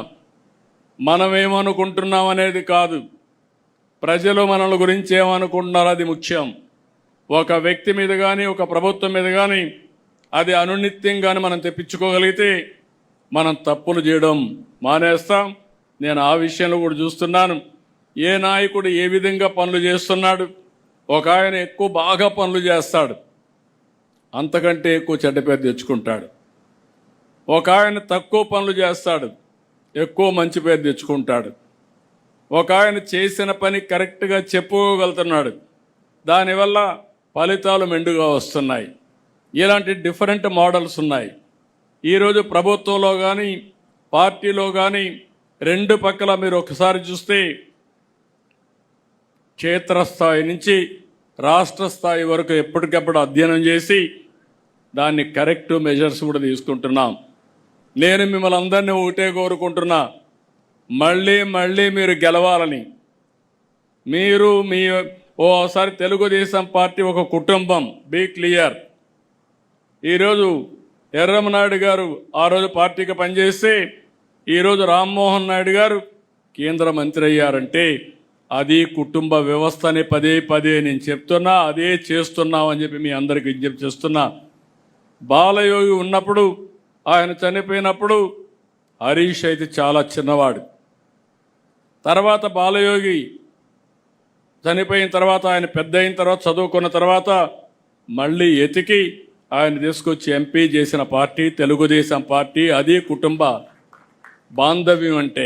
Speaker 1: మనం ఏమనుకుంటున్నాం అనేది కాదు, ప్రజలు మనల గురించి ఏమనుకుంటున్నారో అది ముఖ్యం. ఒక వ్యక్తి మీద కానీ ఒక ప్రభుత్వం మీద కానీ అది అనునిత్యంగానే మనం తెప్పించుకోగలిగితే మనం తప్పులు చేయడం మానేస్తాం. నేను ఆ విషయంలో కూడా చూస్తున్నాను. ఏ నాయకుడు ఏ విధంగా పనులు చేస్తున్నాడు. ఒక ఆయన ఎక్కువ బాగా పనులు చేస్తాడు, అంతకంటే ఎక్కువ చెడ్డ పేరు తెచ్చుకుంటాడు. ఒక ఆయన తక్కువ పనులు చేస్తాడు, ఎక్కువ మంచి పేరు తెచ్చుకుంటాడు. ఒక ఆయన చేసిన పని కరెక్ట్గా చెప్పుకోగలుగుతున్నాడు, దానివల్ల ఫలితాలు మెండుగా వస్తున్నాయి. ఇలాంటి డిఫరెంట్ మోడల్స్ ఉన్నాయి. ఈరోజు ప్రభుత్వంలో కానీ పార్టీలో కానీ రెండు పక్కల మీరు ఒకసారి చూస్తే క్షేత్రస్థాయి నుంచి రాష్ట్ర స్థాయి వరకు ఎప్పటికప్పుడు అధ్యయనం చేసి దాన్ని కరెక్ట్ మెజర్స్ కూడా తీసుకుంటున్నాం. నేను మిమ్మల్ని అందరినీ ఒకటే కోరుకుంటున్నా, మళ్ళీ మీరు గెలవాలని. మీరు ఓసారి తెలుగుదేశం పార్టీ ఒక కుటుంబం, బీ క్లియర్. ఈరోజు ఎర్రమనాయుడు గారు ఆ రోజు పార్టీకి పనిచేస్తే ఈరోజు రామ్మోహన్ నాయుడు గారు కేంద్ర మంత్రి అయ్యారంటే అది కుటుంబ వ్యవస్థని పదే నేను చెప్తున్నా, అదే చేస్తున్నామని చెప్పి మీ అందరికి విజ్ఞప్తి చేస్తున్నా. బాలయోగి ఉన్నప్పుడు, ఆయన చనిపోయినప్పుడు హరీష్ అయితే చాలా చిన్నవాడు. తర్వాత బాలయోగి చనిపోయిన తర్వాత, ఆయన పెద్ద అయిన తర్వాత, చదువుకున్న తర్వాత మళ్ళీ ఎతికి ఆయన తీసుకొచ్చి ఎంపీ చేసిన పార్టీ తెలుగుదేశం పార్టీ. అది కుటుంబ బాంధవ్యం అంటే.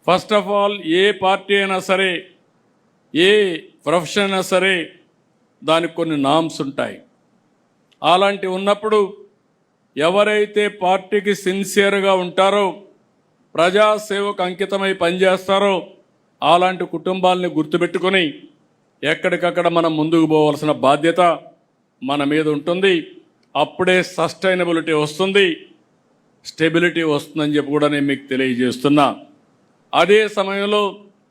Speaker 1: First of all A party అయినా సరే, ఏ ప్రొఫెషన్ అయినా సరే దానికి కొన్ని నామ్స్ ఉంటాయి. అలాంటి ఉన్నప్పుడు ఎవరైతే పార్టీకి సిన్సియర్గా ఉంటారో, ప్రజాసేవకు అంకితమై పనిచేస్తారో అలాంటి కుటుంబాలని గుర్తుపెట్టుకొని ఎక్కడికక్కడ మనం ముందుకు పోవాల్సిన బాధ్యత మన మీద ఉంటుంది. అప్పుడే సస్టైనబిలిటీ వస్తుంది, స్టెబిలిటీ వస్తుందని చెప్పి కూడా నేను మీకు తెలియజేస్తున్నా. అదే సమయంలో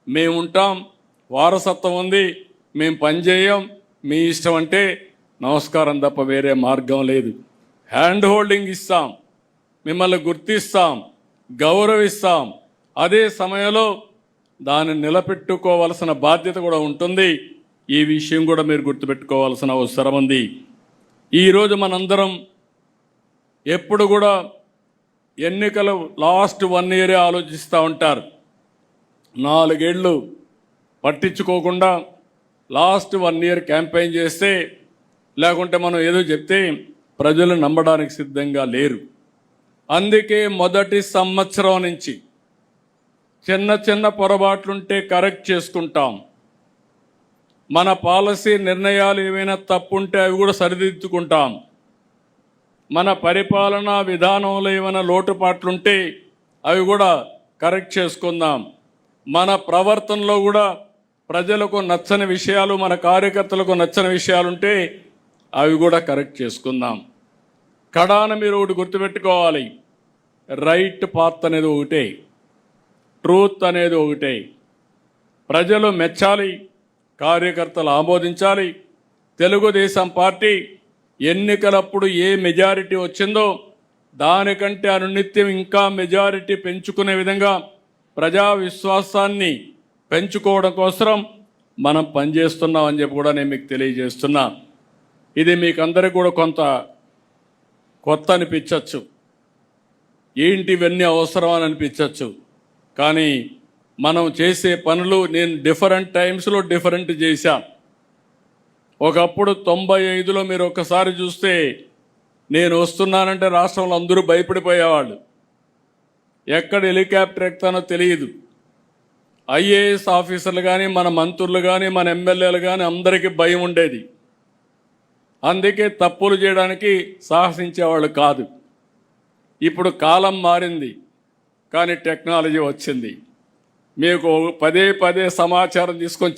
Speaker 1: మేము ఉంటాం, వారసత్వం ఉంది, మేము పనిచేయం, మీ ఇష్టం అంటే నమస్కారం తప్ప వేరే మార్గం లేదు. హ్యాండ్ హోల్డింగ్ ఇస్తాం, మిమ్మల్ని గుర్తిస్తాం, గౌరవిస్తాం. అదే సమయంలో దాన్ని నిలబెట్టుకోవాల్సిన బాధ్యత కూడా ఉంటుంది. ఈ విషయం కూడా మీరు గుర్తుపెట్టుకోవాల్సిన అవసరం ఉంది. ఈరోజు మనందరం ఎప్పుడు కూడా ఎన్నికలు లాస్ట్ 1 year ఆలోచిస్తూ ఉంటారు. 4 ఏళ్ళు పట్టించుకోకుండా లాస్ట్ 1 year క్యాంపెయిన్ చేస్తే, లేకుంటే మనం ఏదో చెప్తే ప్రజలు నమ్మడానికి సిద్ధంగా లేరు. అందుకే మొదటి సంవత్సరం నుంచి చిన్న పొరపాట్లుంటే కరెక్ట్ చేసుకుంటాం. మన పాలసీ నిర్ణయాలు ఏమైనా తప్పుంటే అవి కూడా సరిదిద్దుకుంటాం. మన పరిపాలనా విధానంలో ఏమైనా లోటుపాట్లుంటే అవి కూడా కరెక్ట్ చేసుకుందాం. మన ప్రవర్తనలో కూడా ప్రజలకు నచ్చని విషయాలు, మన కార్యకర్తలకు నచ్చని విషయాలుంటే అవి కూడా కరెక్ట్ చేసుకుందాం. కడాన మీరు ఒకటి గుర్తుపెట్టుకోవాలి, రైట్ పాత్ అనేది ఒకటే, ట్రూత్ అనేది ఒకటే. ప్రజలు మెచ్చాలి, కార్యకర్తలు ఆమోదించాలి. తెలుగుదేశం పార్టీ ఎన్నికలప్పుడు ఏ మెజారిటీ వచ్చిందో దానికంటే అనునిత్యం ఇంకా మెజారిటీ పెంచుకునే విధంగా ప్రజా విశ్వాసాన్ని పెంచుకోవడం కోసం మనం పనిచేస్తున్నామని చెప్పి కూడా నేను మీకు తెలియజేస్తున్నా. ఇది మీకు అందరికీ కూడా కొంత కొత్త అనిపించవచ్చు, ఏంటి ఇవన్నీ అవసరం అని అనిపించవచ్చు. కానీ మనం చేసే పనులు నేను డిఫరెంట్ టైమ్స్లో డిఫరెంట్ చేశాను. ఒకప్పుడు 95లో మీరు ఒక్కసారి చూస్తే నేను వస్తున్నానంటే రాష్ట్రంలో అందరూ భయపడిపోయేవాళ్ళు. ఎక్కడ హెలికాప్టర్ ఎక్కుతానో తెలియదు. ఐఏఎస్ ఆఫీసర్లు కానీ, మన మంత్రులు కానీ, మన ఎమ్మెల్యేలు కానీ అందరికీ భయం ఉండేది. అందుకే తప్పులు చేయడానికి సాహసించేవాళ్ళు కాదు. ఇప్పుడు కాలం మారింది, కానీ టెక్నాలజీ వచ్చింది. మీకు పదే పదే సమాచారం తీసుకొని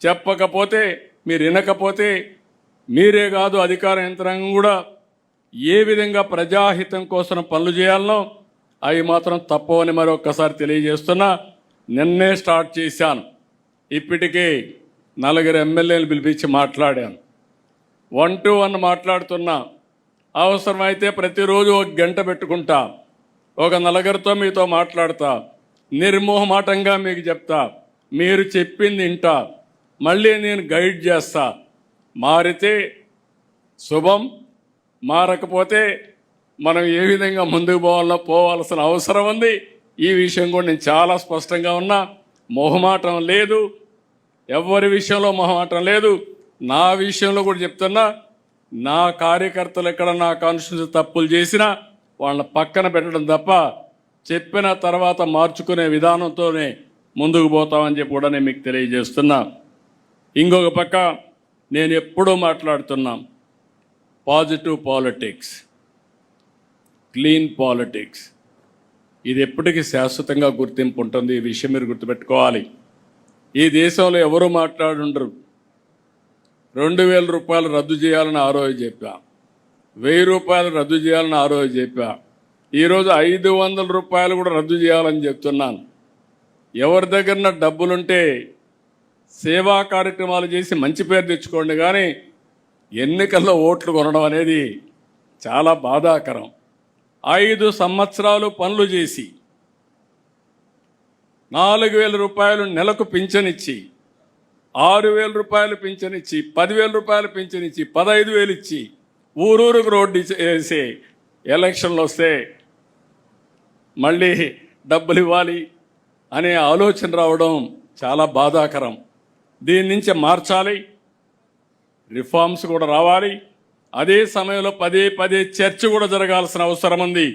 Speaker 1: చెప్పకపోతే, మీరు వినకపోతే మీరే కాదు అధికార యంత్రాంగం కూడా ఏ విధంగా ప్రజాహితం కోసం పనులు చేయాలనో అవి మాత్రం తప్పవని మరొక్కసారి తెలియజేస్తున్నా. నిన్నే స్టార్ట్ చేశాను. ఇప్పటికే 4 ఎమ్మెల్యేలు పిలిపించి మాట్లాడాను. 1-to-1 మాట్లాడుతున్నా. అవసరమైతే ప్రతిరోజు 1 గంట పెట్టుకుంటా. ఒక 4 మీతో మాట్లాడతా. నిర్మోహమాటంగా మీకు చెప్తా. మీరు చెప్పింది వింటా. మళ్ళీ నేను గైడ్ చేస్తా. మారితే శుభం, మారకపోతే మనం ఏ విధంగా ముందుకు పోవాల్సిన అవసరం ఉంది. ఈ విషయం కూడా నేను చాలా స్పష్టంగా ఉన్నా. మొహమాటం లేదు, ఎవరి విషయంలో మొహమాటం లేదు. నా విషయంలో కూడా చెప్తున్నా. నా కార్యకర్తలు ఎక్కడ నా కాన్స్టిట్యూన్సీ తప్పులు చేసినా వాళ్ళని పక్కన పెట్టడం తప్ప చెప్పిన తర్వాత మార్చుకునే విధానంతోనే ముందుకు పోతామని చెప్పి కూడా నేను మీకు తెలియజేస్తున్నా. ఇంకొక పక్క నేను ఎప్పుడూ మాట్లాడుతున్నా, పాజిటివ్ పాలిటిక్స్, క్లీన్ పాలిటిక్స్. ఇది ఎప్పటికీ శాశ్వతంగా గుర్తింపు ఉంటుంది. ఈ విషయం మీరు గుర్తుపెట్టుకోవాలి. ఈ దేశంలో ఎవరు మాట్లాడుండరు. 2000 రూపాయలు రద్దు చేయాలని ఆ రోజు చెప్పా, 1000 రూపాయలు రద్దు చేయాలని ఆ రోజు చెప్పా. ఈరోజు 500 రూపాయలు కూడా రద్దు చేయాలని చెప్తున్నాను. ఎవరి దగ్గర డబ్బులుంటే సేవా కార్యక్రమాలు చేసి మంచి పేరు తెచ్చుకోండి, కానీ ఎన్నికల్లో ఓట్లు కొనడం అనేది చాలా బాధాకరం. 5 సంవత్సరాలు పనులు చేసి 4000 రూపాయలు నెలకు పింఛనిచ్చి, 6000 రూపాయలు పింఛనిచ్చి, 10,000 రూపాయలు పింఛనిచ్చి, 15,000 ఇచ్చి ఊరూరుకు రోడ్డు వేసి ఎలక్షన్లు వస్తే మళ్ళీ డబ్బులు ఇవ్వాలి అనే ఆలోచన రావడం చాలా బాధాకరం. దీని నుంచి మార్చాలి, రిఫార్మ్స్ కూడా రావాలి. అదే సమయంలో పదే చర్చ కూడా జరగాల్సిన అవసరం ఉంది.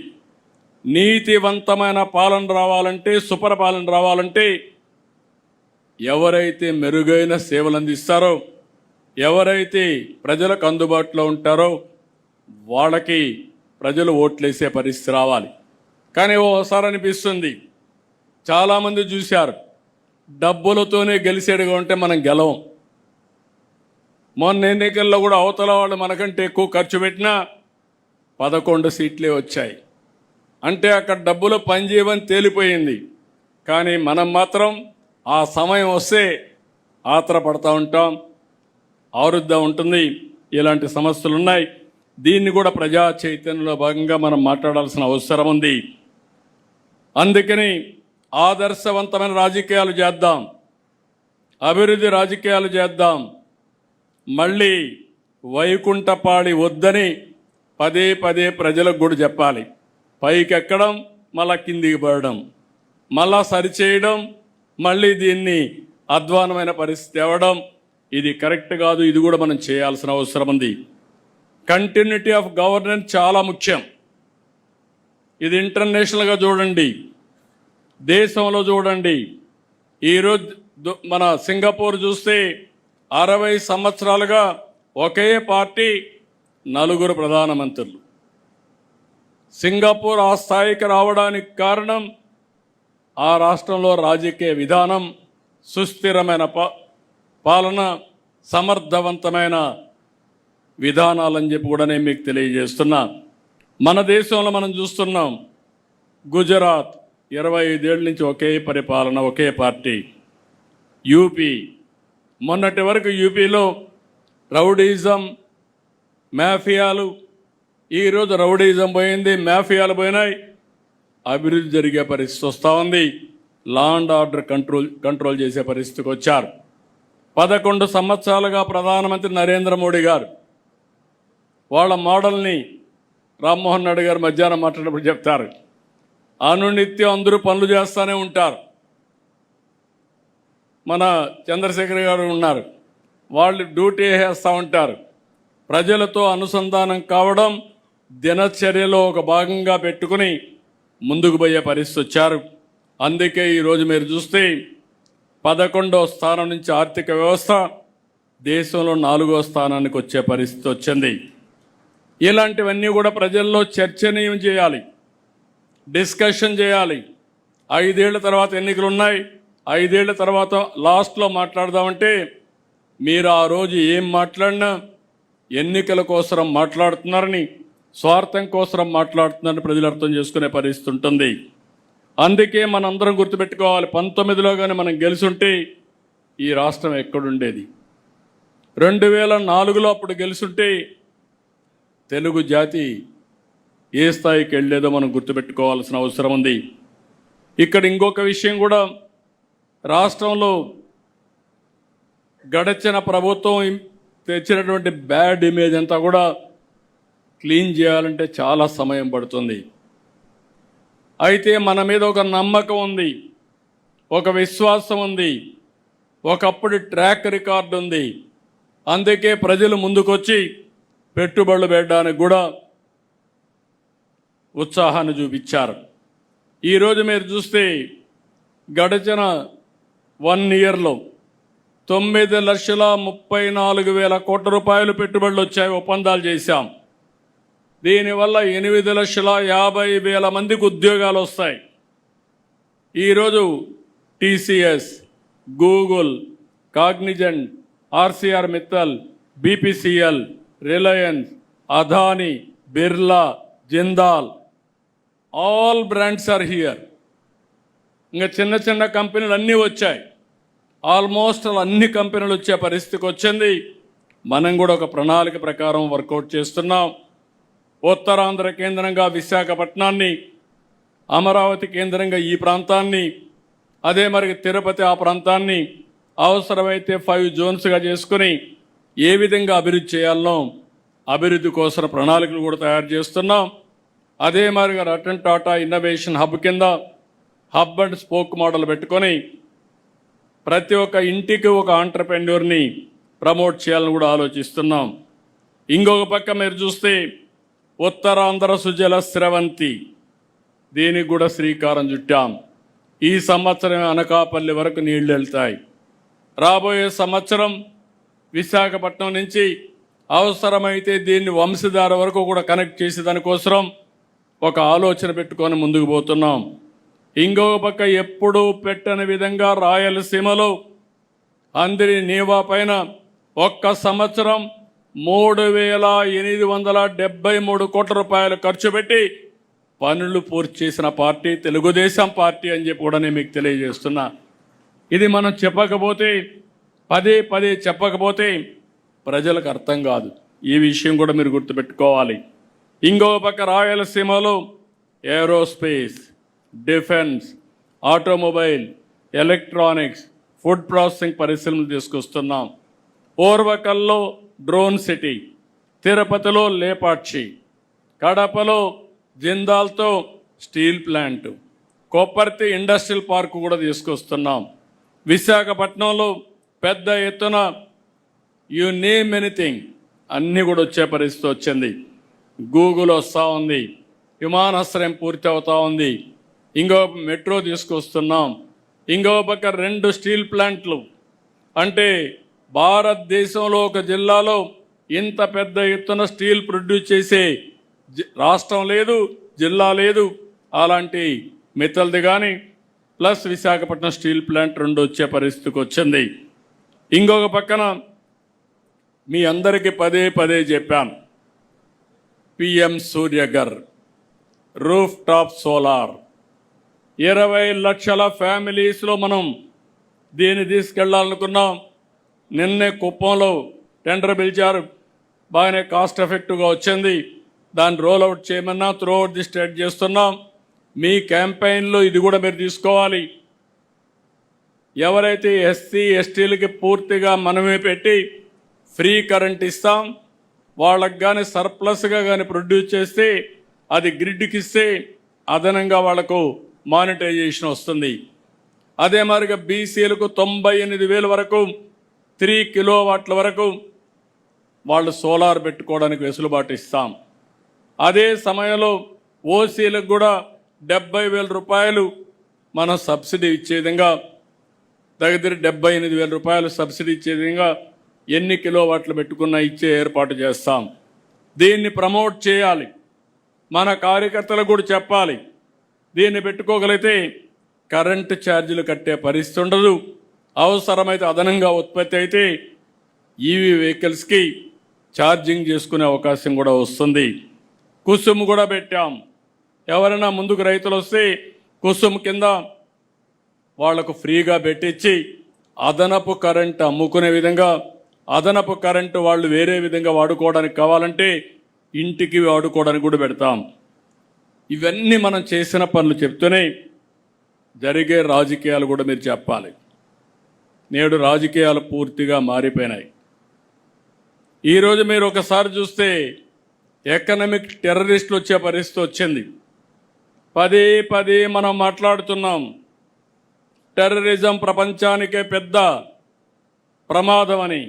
Speaker 1: నీతివంతమైన పాలన రావాలంటే, సుపరిపాలన రావాలంటే ఎవరైతే మెరుగైన సేవలు అందిస్తారో, ఎవరైతే ప్రజలకు అందుబాటులో ఉంటారో వాళ్ళకి ప్రజలు ఓట్లేసే పరిస్థితి రావాలి. కానీ ఓసారి అనిపిస్తుంది, చాలామంది చూశారు, డబ్బులతోనే గెలిచేడుగా ఉంటే మనం గెలవం. మొన్న ఎన్నికల్లో కూడా అవతల వాళ్ళు మనకంటే ఎక్కువ ఖర్చు పెట్టినా 11 సీట్లే వచ్చాయి. అంటే అక్కడ డబ్బులు పనిచేయవని తేలిపోయింది. కానీ మనం మాత్రం ఆ సమయం వస్తే ఆత్రపడతా ఉంటాం, ఆరుద్దా ఉంటుంది. ఇలాంటి సమస్యలు ఉన్నాయి. దీన్ని కూడా ప్రజా చైతన్యంలో భాగంగా మనం మాట్లాడాల్సిన అవసరం ఉంది. అందుకని ఆదర్శవంతమైన రాజకీయాలు చేద్దాం, అభివృద్ధి రాజకీయాలు చేద్దాం. మళ్ళీ వైకుంఠపాడి వద్దని పదే ప్రజలకు కూడా చెప్పాలి. పైకి ఎక్కడం, మళ్ళా కిందికి పడడం, మళ్ళా సరిచేయడం, మళ్ళీ దీన్ని అధ్వానమైన పరిస్థితి తేవడం, ఇది కరెక్ట్ కాదు. ఇది కూడా మనం చేయాల్సిన అవసరం ఉంది. కంటిన్యూటీ ఆఫ్ గవర్నెన్స్ చాలా ముఖ్యం. ఇది ఇంటర్నేషనల్గా చూడండి, దేశంలో చూడండి. ఈరోజు మన సింగపూర్ చూస్తే 60 సంవత్సరాలుగా ఒకే పార్టీ 4 ప్రధానమంత్రులు. సింగపూర్ ఆ స్థాయికి రావడానికి కారణం ఆ రాష్ట్రంలో రాజకీయ విధానం, సుస్థిరమైన పాలన, సమర్థవంతమైన విధానాలని చెప్పి కూడా నేను మీకు తెలియజేస్తున్నా. మన దేశంలో మనం చూస్తున్నాం, గుజరాత్ 25 ఏళ్ళ నుంచి ఒకే పరిపాలన, ఒకే పార్టీ. యూపీ మొన్నటి వరకు యూపీలో రౌడీజం, మాఫియాలు. ఈరోజు రౌడీజం పోయింది, మాఫియాలు పోయినాయి, అభివృద్ధి జరిగే పరిస్థితి వస్తూ ఉంది. లా అండ్ ఆర్డర్ కంట్రోల్ చేసే పరిస్థితికి వచ్చారు. 11 సంవత్సరాలుగా ప్రధానమంత్రి నరేంద్ర మోడీ గారు వాళ్ళ మోడల్ని రామ్మోహన్ నాయుడు గారు మధ్యాహ్నం మాట్లాడినప్పుడు చెప్తారు, అనునిత్యం అందరూ పనులు చేస్తూనే ఉంటారు. మన చంద్రశేఖర్ గారు ఉన్నారు, వాళ్ళు డ్యూటీ వేస్తూ ఉంటారు. ప్రజలతో అనుసంధానం కావడం దినచర్యలో ఒక భాగంగా పెట్టుకుని ముందుకు పోయే పరిస్థితి వచ్చారు. అందుకే ఈరోజు మీరు చూస్తే 11వ స్థానం నుంచి ఆర్థిక వ్యవస్థ దేశంలో 4వ స్థానానికి వచ్చే పరిస్థితి వచ్చింది. ఇలాంటివన్నీ కూడా ప్రజల్లో చర్చనీయం చేయాలి, డిస్కషన్ చేయాలి. 5 ఏళ్ల తర్వాత ఎన్నికలు ఉన్నాయి, 5 ఏళ్ల తర్వాత లాస్ట్లో మాట్లాడదామంటే మీరు ఆ రోజు ఏం మాట్లాడినా ఎన్నికల కోసం మాట్లాడుతున్నారని, స్వార్థం కోసం మాట్లాడుతున్నారని ప్రజలు అర్థం చేసుకునే పరిస్థితి ఉంటుంది. అందుకే మనందరం గుర్తుపెట్టుకోవాలి, 19లో కానీ మనం గెలుసుంటే ఈ రాష్ట్రం ఎక్కడుండేది. 2004లో అప్పుడు గెలుసుంటే తెలుగు జాతి ఏ స్థాయికి వెళ్ళేదో మనం గుర్తుపెట్టుకోవాల్సిన అవసరం ఉంది. ఇక్కడ ఇంకొక విషయం కూడా, రాష్ట్రంలో గడచిన ప్రభుత్వం తెచ్చినటువంటి బ్యాడ్ ఇమేజ్ అంతా కూడా క్లీన్ చేయాలంటే చాలా సమయం పడుతుంది. అయితే మన మీద ఒక నమ్మకం ఉంది, ఒక విశ్వాసం ఉంది, ఒకప్పుడు ట్రాక్ రికార్డు ఉంది. అందుకే ప్రజలు ముందుకొచ్చి పెట్టుబడులు పెట్టడానికి కూడా ఉత్సాహాన్ని చూపించారు. ఈరోజు మీరు చూస్తే గడిచిన 1 ఇయర్లో 9,34,000 కోట్ల రూపాయలు పెట్టుబడులు వచ్చాయి, ఒప్పందాలు చేశాం. దీనివల్ల 8,50,000 మందికి ఉద్యోగాలు వస్తాయి. ఈరోజు TCS, Google, Cognizant, Arcelor Mittal, BPCL, Reliance, Adani, Birla, Jindal, all brands are here. ఇంకా చిన్న చిన్న కంపెనీలు అన్నీ వచ్చాయి. ఆల్మోస్ట్ అన్ని కంపెనీలు వచ్చే పరిస్థితికి వచ్చింది. మనం కూడా ఒక ప్రణాళిక ప్రకారం వర్కౌట్ చేస్తున్నాం. ఉత్తరాంధ్ర కేంద్రంగా విశాఖపట్నాన్ని, అమరావతి కేంద్రంగా ఈ ప్రాంతాన్ని, అదే మరి తిరుపతి ఆ ప్రాంతాన్ని అవసరమైతే 5 జోన్స్గా చేసుకుని ఏ విధంగా అభివృద్ధి చేయాలనో అభివృద్ధి కోసం ప్రణాళికలు కూడా తయారు చేస్తున్నాం. అదే మాదిరిగా రతన్ టాటా ఇన్నోవేషన్ హబ్ కింద హబ్ అండ్ స్పోక్ మోడల్ పెట్టుకొని ప్రతి ఒక్క ఇంటికి ఒక ఆంటర్ప్రెన్యూర్ని ప్రమోట్ చేయాలని కూడా ఆలోచిస్తున్నాం. ఇంకొక పక్క మీరు చూస్తే ఉత్తరాంధ్ర సుజల స్రవంతి, దీనికి కూడా శ్రీకారం చుట్టాం. ఈ సంవత్సరం అనకాపల్లి వరకు నీళ్లు వెళ్తాయి. రాబోయే సంవత్సరం విశాఖపట్నం నుంచి అవసరమైతే దీన్ని వంశధార వరకు కూడా కనెక్ట్ చేసే దానికోసం ఒక ఆలోచన పెట్టుకొని ముందుకు పోతున్నాం. ఇంకొక పక్క ఎప్పుడూ పెట్టని విధంగా రాయలసీమలో అందరి నీవా పైన ఒక్క సంవత్సరం 3,873 కోట్ల రూపాయలు ఖర్చు పెట్టి పనులు పూర్తి చేసిన పార్టీ తెలుగుదేశం పార్టీ అని చెప్పి కూడా నేను మీకు తెలియజేస్తున్నా. ఇది మనం చెప్పకపోతే, పదే పదే చెప్పకపోతే ప్రజలకు అర్థం కాదు. ఈ విషయం కూడా మీరు గుర్తుపెట్టుకోవాలి. ఇంకొక పక్క రాయలసీమలో aerospace, defence, automobile, electronics, food processing పరిశ్రమలు తీసుకొస్తున్నాం. ఓర్వకల్లో డ్రోన్ సిటీ, తిరుపతిలో లేపాక్షి, కడపలో జిందాల్తో steel plant, Kopparthi industrial park కూడా తీసుకొస్తున్నాం. విశాఖపట్నంలో పెద్ద ఎత్తున యు నేమ్ ఎనీథింగ్ అన్నీ కూడా వచ్చే పరిస్థితి వచ్చింది. గూగుల్ వస్తూ ఉంది, విమానాశ్రయం పూర్తి అవుతూ ఉంది, ఇంకో మెట్రో తీసుకొస్తున్నాం. ఇంకో పక్క 2 స్టీల్ ప్లాంట్లు. అంటే భారతదేశంలో ఒక జిల్లాలో ఇంత పెద్ద ఎత్తున స్టీల్ ప్రొడ్యూస్ చేసే రాష్ట్రం లేదు, జిల్లా లేదు. అలాంటి మిత్తల్ది కానీ ప్లస్ విశాఖపట్నం స్టీల్ ప్లాంట్ 2 వచ్చే పరిస్థితికి వచ్చింది. ఇంకొక పక్కన మీ అందరికీ పదే పదే చెప్పాను, PM Surya Ghar, roof top solar, 20 లక్షల ఫ్యామిలీస్లో మనం దీన్ని తీసుకెళ్లాలనుకున్నాం. నిన్నే కుప్పంలో టెండర్ పిలిచారు, బాగానే కాస్ట్ ఎఫెక్టివ్గా వచ్చింది. దాన్ని రోల్ అవుట్ చేయమన్నా త్రూ అవుట్ ది స్టేట్ చేస్తున్నాం. మీ క్యాంపెయిన్లో ఇది కూడా మీరు తీసుకోవాలి. ఎవరైతే ఎస్సీ ఎస్టీలకి పూర్తిగా మనమే పెట్టి ఫ్రీ కరెంట్ ఇస్తాం, వాళ్ళకి కానీ సర్ప్లస్గా కానీ ప్రొడ్యూస్ చేస్తే అది గ్రిడ్కి ఇస్తే అదనంగా వాళ్లకు మానిటైజేషన్ వస్తుంది. అదే మాదిరిగా బీసీలకు 98,000 వరకు 3 కిలోవాట్ల వరకు వాళ్ళు సోలార్ పెట్టుకోవడానికి వెసులుబాటు ఇస్తాం. అదే సమయంలో ఓసీలకు కూడా 70,000 రూపాయలు మనం సబ్సిడీ ఇచ్చే విధంగా, దగ్గర 78,000 రూపాయలు సబ్సిడీ ఇచ్చే విధంగా ఎన్ని కిలోవాట్లు పెట్టుకున్నా ఇచ్చే ఏర్పాటు చేస్తాం. దీన్ని ప్రమోట్ చేయాలి, మన కార్యకర్తలకు కూడా చెప్పాలి. దీన్ని పెట్టుకోగలిగితే కరెంటు ఛార్జీలు కట్టే పరిస్థితి ఉండదు. అవసరమైతే అదనంగా ఉత్పత్తి అయితే ఈవీ వెహికల్స్కి ఛార్జింగ్ చేసుకునే అవకాశం కూడా వస్తుంది. కుసుమ్ కూడా పెట్టాం. ఎవరైనా ముందుకు రైతులు వస్తే కుసుమ్ కింద వాళ్లకు ఫ్రీగా పెట్టించి అదనపు కరెంటు అమ్ముకునే విధంగా, అదనపు కరెంటు వాళ్ళు వేరే విధంగా వాడుకోవడానికి కావాలంటే ఇంటికి వాడుకోవడానికి కూడా పెడతాం. ఇవన్నీ మనం చేసిన పనులు చెప్తూనే జరిగే రాజకీయాలు కూడా మీరు చెప్పాలి. నేడు రాజకీయాలు పూర్తిగా మారిపోయినాయి. ఈరోజు మీరు ఒకసారి చూస్తే ఎకనామిక్ టెర్రరిస్టులు వచ్చే పరిస్థితి వచ్చింది. పదే పదే మనం మాట్లాడుతున్నాం. టెర్రరిజం ప్రపంచానికే పెద్ద ప్రమాదం అని.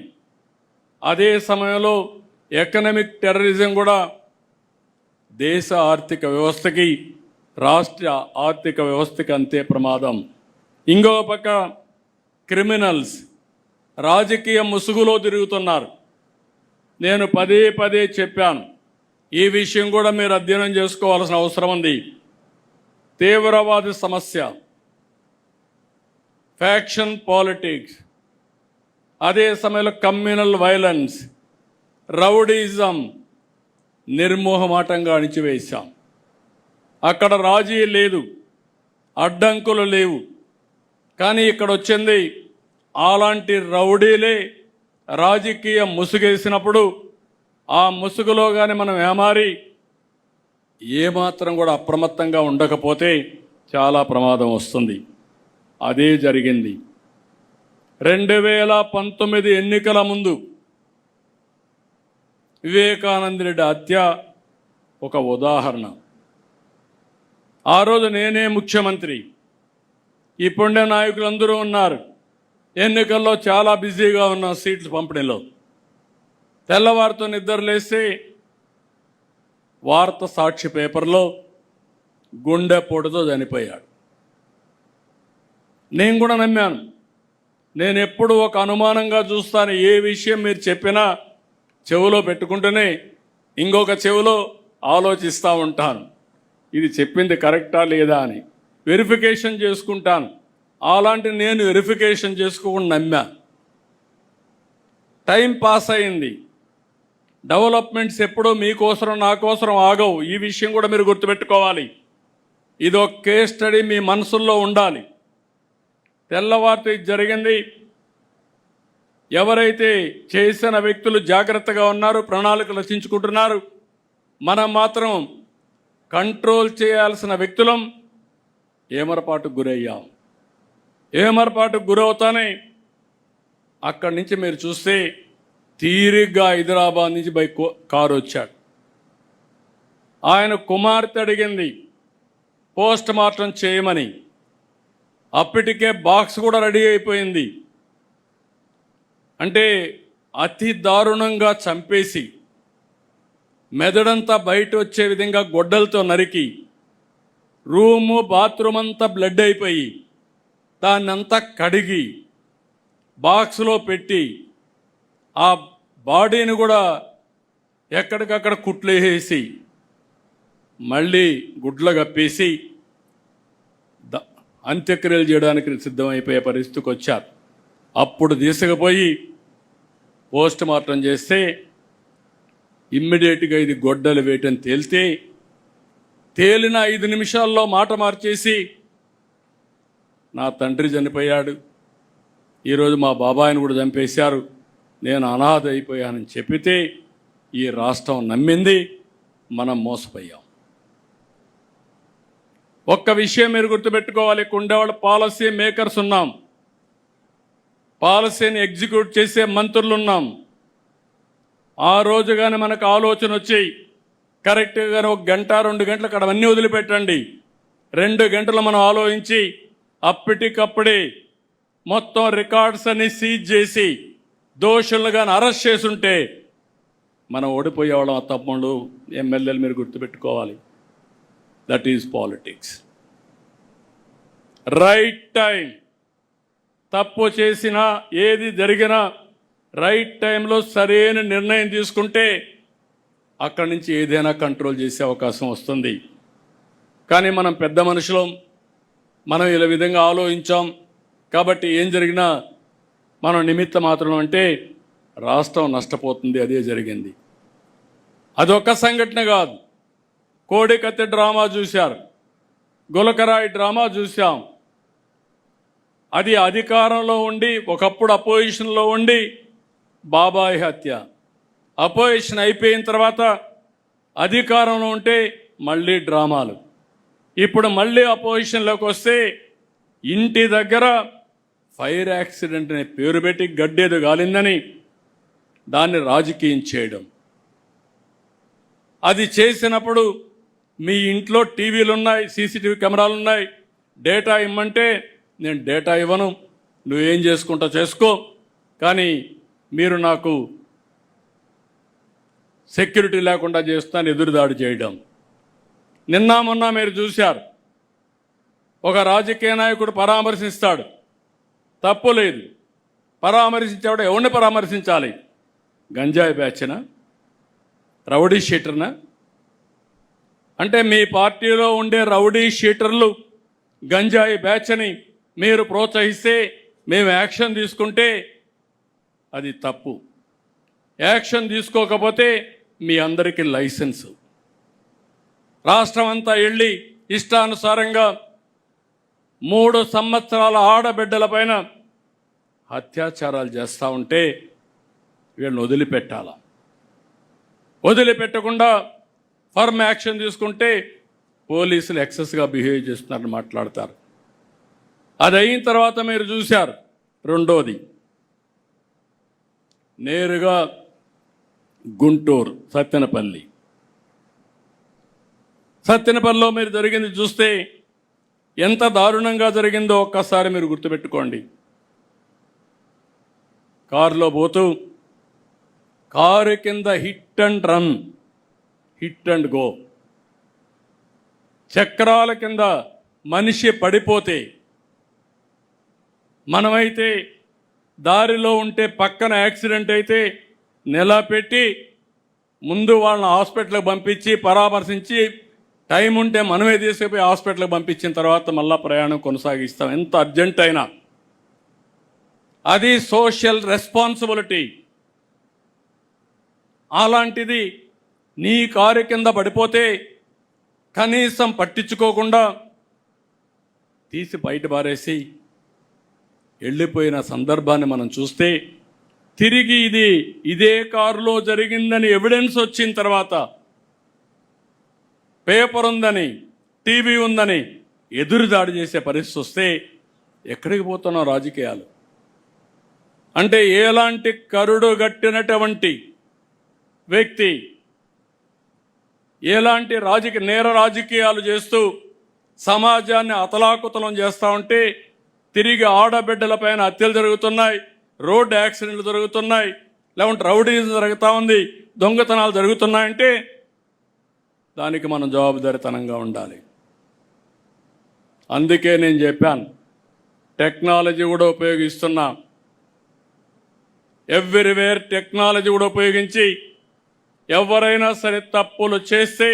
Speaker 1: అదే సమయంలో ఎకనామిక్ టెర్రరిజం కూడా దేశ ఆర్థిక వ్యవస్థకి, రాష్ట్ర ఆర్థిక వ్యవస్థకి అంతే ప్రమాదం. ఇంకో పక్క క్రిమినల్స్ రాజకీయ ముసుగులో తిరుగుతున్నారు. నేను పదే పదే చెప్పాను, ఈ విషయం కూడా మీరు అధ్యయనం చేసుకోవాల్సిన అవసరం ఉంది. తీవ్రవాద సమస్య, ఫ్యాక్షన్ పాలిటిక్స్, అదే సమయంలో కమ్యూనల్ వైలెన్స్, రౌడీజం నిర్మోహమాటంగా అణిచివేశాం. అక్కడ రాజీ లేదు, అడ్డంకులు లేవు. కానీ ఇక్కడ వచ్చింది అలాంటి రౌడీలే రాజకీయ ముసుగేసినప్పుడు ఆ ముసుగులో కానీ మనం ఏమారి ఏమాత్రం కూడా అప్రమత్తంగా ఉండకపోతే చాలా ప్రమాదం వస్తుంది. అదే జరిగింది. 2019 ఎన్నికల ముందు వివేకానంద రెడ్డి హత్య ఒక ఉదాహరణ. ఆ రోజు నేనే ముఖ్యమంత్రి, ఇప్పుడే నాయకులందరూ ఉన్నారు. ఎన్నికల్లో చాలా బిజీగా ఉన్న సీట్ల పంపిణీలో తెల్లవారితో నిద్రలేస్తే వార్త సాక్షి పేపర్లో గుండెపోటుతో చనిపోయాడు. నేను కూడా నమ్మాను. నేను ఎప్పుడు ఒక అనుమానంగా చూస్తాను. ఏ విషయం మీరు చెప్పినా చెవిలో పెట్టుకుంటూనే ఇంకొక చెవిలో ఆలోచిస్తూ ఉంటాను, ఇది చెప్పింది కరెక్టా లేదా అని వెరిఫికేషన్ చేసుకుంటాను. అలాంటి నేను వెరిఫికేషన్ చేసుకోకుండా నమ్మా. టైం పాస్ అయింది. డెవలప్మెంట్స్ ఎప్పుడూ మీకోసరం నాకోసరం ఆగవు. ఈ విషయం కూడా మీరు గుర్తుపెట్టుకోవాలి. ఇది ఒక కేస్ స్టడీ మీ మనసుల్లో ఉండాలి. తెల్లవారితో ఇది జరిగింది. ఎవరైతే చేసిన వ్యక్తులు జాగ్రత్తగా ఉన్నారు, ప్రణాళికలు రచించుకుంటున్నారు, మనం మాత్రం కంట్రోల్ చేయాల్సిన వ్యక్తులం ఏమరపాటుకు గురయ్యాం. ఏమరపాటుకు గురవుతానే అక్కడి నుంచి మీరు చూస్తే తీరిగ్గా హైదరాబాద్ నుంచి కారు వచ్చాడు. ఆయన కుమార్తె అడిగింది పోస్ట్ మార్టం చేయమని. అప్పటికే బాక్స్ కూడా రెడీ అయిపోయింది. అంటే అతి దారుణంగా చంపేసి మెదడంతా బయట వచ్చే విధంగా గొడ్డలతో నరికి రూము బాత్రూమ్ అంతా బ్లడ్ అయిపోయి దాన్నంతా కడిగి బాక్స్లో పెట్టి ఆ బాడీని కూడా ఎక్కడికక్కడ కుట్లేసి మళ్ళీ గుడ్ల కప్పేసి అంత్యక్రియలు చేయడానికి సిద్ధమైపోయే పరిస్థితికి వచ్చారు. అప్పుడు తీసుకుపోయి పోస్ట్ మార్టం చేస్తే ఇమ్మీడియట్గా ఇది గొడ్డలు వేయటం తేలిన 5 నిమిషాల్లో మాట మార్చేసి నా తండ్రి చనిపోయాడు, ఈరోజు మా బాబాయిని కూడా చంపేశారు, నేను అనాథ అయిపోయానని చెప్పితే ఈ రాష్ట్రం నమ్మింది. మనం మోసపోయాం. ఒక్క విషయం మీరు గుర్తుపెట్టుకోవాలి. కుండేవాళ్ళ పాలసీ మేకర్స్ ఉన్నాం, పాలసీని ఎగ్జిక్యూట్ చేసే మంత్రులు ఉన్నాం. ఆ రోజు కానీ మనకు ఆలోచన వచ్చి కరెక్ట్గా 1 గంట 2 గంటలు అక్కడ అన్నీ వదిలిపెట్టండి, 2 గంటలు మనం ఆలోచించి అప్పటికప్పుడే మొత్తం రికార్డ్స్ అన్ని సీజ్ చేసి దోషులను కానీ అరెస్ట్ చేసుంటే మనం ఓడిపోయేవాళ్ళం ఆ తమ్ముళ్ళు ఎమ్మెల్యేలు మీరు గుర్తుపెట్టుకోవాలి. That is politics. Right time, తప్పు చేసినా ఏది జరిగినా రైట్ టైంలో సరైన నిర్ణయం తీసుకుంటే అక్కడి నుంచి ఏదైనా కంట్రోల్ చేసే అవకాశం వస్తుంది. కానీ మనం పెద్ద మనుషులం, మనం ఇలా విధంగా ఆలోచించాం కాబట్టి ఏం జరిగినా మనం నిమిత్త మాత్రం అంటే రాష్ట్రం నష్టపోతుంది. అదే జరిగింది. అదొక్క సంఘటన కాదు. కోడికత్తి డ్రామా చూశారు, గులకరాయి డ్రామా చూశాం. అది అధికారంలో ఉండి ఒకప్పుడు అపోజిషన్లో ఉండి బాబాయ్ హత్య, అపోజిషన్ అయిపోయిన తర్వాత అధికారంలో ఉంటే మళ్ళీ డ్రామాలు. ఇప్పుడు మళ్ళీ అపోజిషన్లోకి వస్తే ఇంటి దగ్గర ఫైర్ యాక్సిడెంట్ అనే పేరు పెట్టి గడ్డేది గాలిందని దాన్ని రాజకీయం చేయడం. అది చేసినప్పుడు మీ ఇంట్లో టీవీలు ఉన్నాయి, సీసీటీవీ కెమెరాలు ఉన్నాయి, డేటా ఇమ్మంటే నేను డేటా ఇవ్వను, నువ్వేం చేసుకుంటా చేసుకో, కానీ మీరు నాకు సెక్యూరిటీ లేకుండా చేస్తాను ఎదురుదాడి చేయడం. నిన్న మొన్న మీరు చూశారు, ఒక రాజకీయ నాయకుడు పరామర్శిస్తాడు, తప్పు లేదు, పరామర్శించేవాడు ఎవరిని పరామర్శించాలి? గంజాయి బ్యాచ్నా, రౌడీ షీటర్నా? అంటే మీ పార్టీలో ఉండే రౌడీ షీటర్లు గంజాయి బ్యాచ్ని మీరు ప్రోత్సహిస్తే మేము యాక్షన్ తీసుకుంటే అది తప్పు. యాక్షన్ తీసుకోకపోతే మీ అందరికీ లైసెన్సు. రాష్ట్రం అంతా వెళ్ళి ఇష్టానుసారంగా 3 సంవత్సరాల ఆడబిడ్డల పైన అత్యాచారాలు చేస్తూ ఉంటే వీళ్ళని వదిలిపెట్టాల. వదిలిపెట్టకుండా ఫర్మ్ యాక్షన్ తీసుకుంటే పోలీసులు ఎక్సెస్గా బిహేవ్ చేస్తున్నారని మాట్లాడతారు. అది అయిన తర్వాత మీరు చూశారు, రెండోది నేరుగా గుంటూరు సత్తెనపల్లిలో మీరు జరిగింది చూస్తే ఎంత దారుణంగా జరిగిందో ఒక్కసారి మీరు గుర్తుపెట్టుకోండి. కారులో పోతూ కారు కింద hit and run, hit and go, చక్రాల కింద మనిషి పడిపోతే మనమైతే దారిలో ఉంటే పక్కన యాక్సిడెంట్ అయితే నిలబెట్టి ముందు వాళ్ళని హాస్పిటల్కి పంపించి పరామర్శించి టైం ఉంటే మనమే తీసుకుపోయి హాస్పిటల్కి పంపించిన తర్వాత మళ్ళా ప్రయాణం కొనసాగిస్తాం, ఎంత అర్జెంట్ అయినా. అది సోషల్ రెస్పాన్సిబిలిటీ. అలాంటిది నీ కారు కింద పడిపోతే కనీసం పట్టించుకోకుండా తీసి బయట పారేసి వెళ్ళిపోయిన సందర్భాన్ని మనం చూస్తే, తిరిగి ఇదే కారులో జరిగిందని ఎవిడెన్స్ వచ్చిన తర్వాత, పేపర్ ఉందని, టీవీ ఉందని ఎదురుదాడి చేసే పరిస్థితి వస్తే ఎక్కడికి పోతున్నాం రాజకీయాలు? అంటే ఎలాంటి కరుడు గట్టినటువంటి వ్యక్తి ఎలాంటి నేర రాజకీయాలు చేస్తూ సమాజాన్ని అతలాకుతలం చేస్తూ ఉంటే తిరిగి ఆడబిడ్డలపైన హత్యలు జరుగుతున్నాయి, రోడ్డు యాక్సిడెంట్లు జరుగుతున్నాయి, లేకుంటే రౌడీజం జరుగుతూ ఉంది, దొంగతనాలు జరుగుతున్నాయంటే దానికి మనం జవాబుదారీతనంగా ఉండాలి. అందుకే నేను చెప్పాను, టెక్నాలజీ కూడా ఉపయోగిస్తున్నా. ఎవ్రీవేర్ టెక్నాలజీ కూడా ఉపయోగించి ఎవరైనా సరే తప్పులు చేస్తే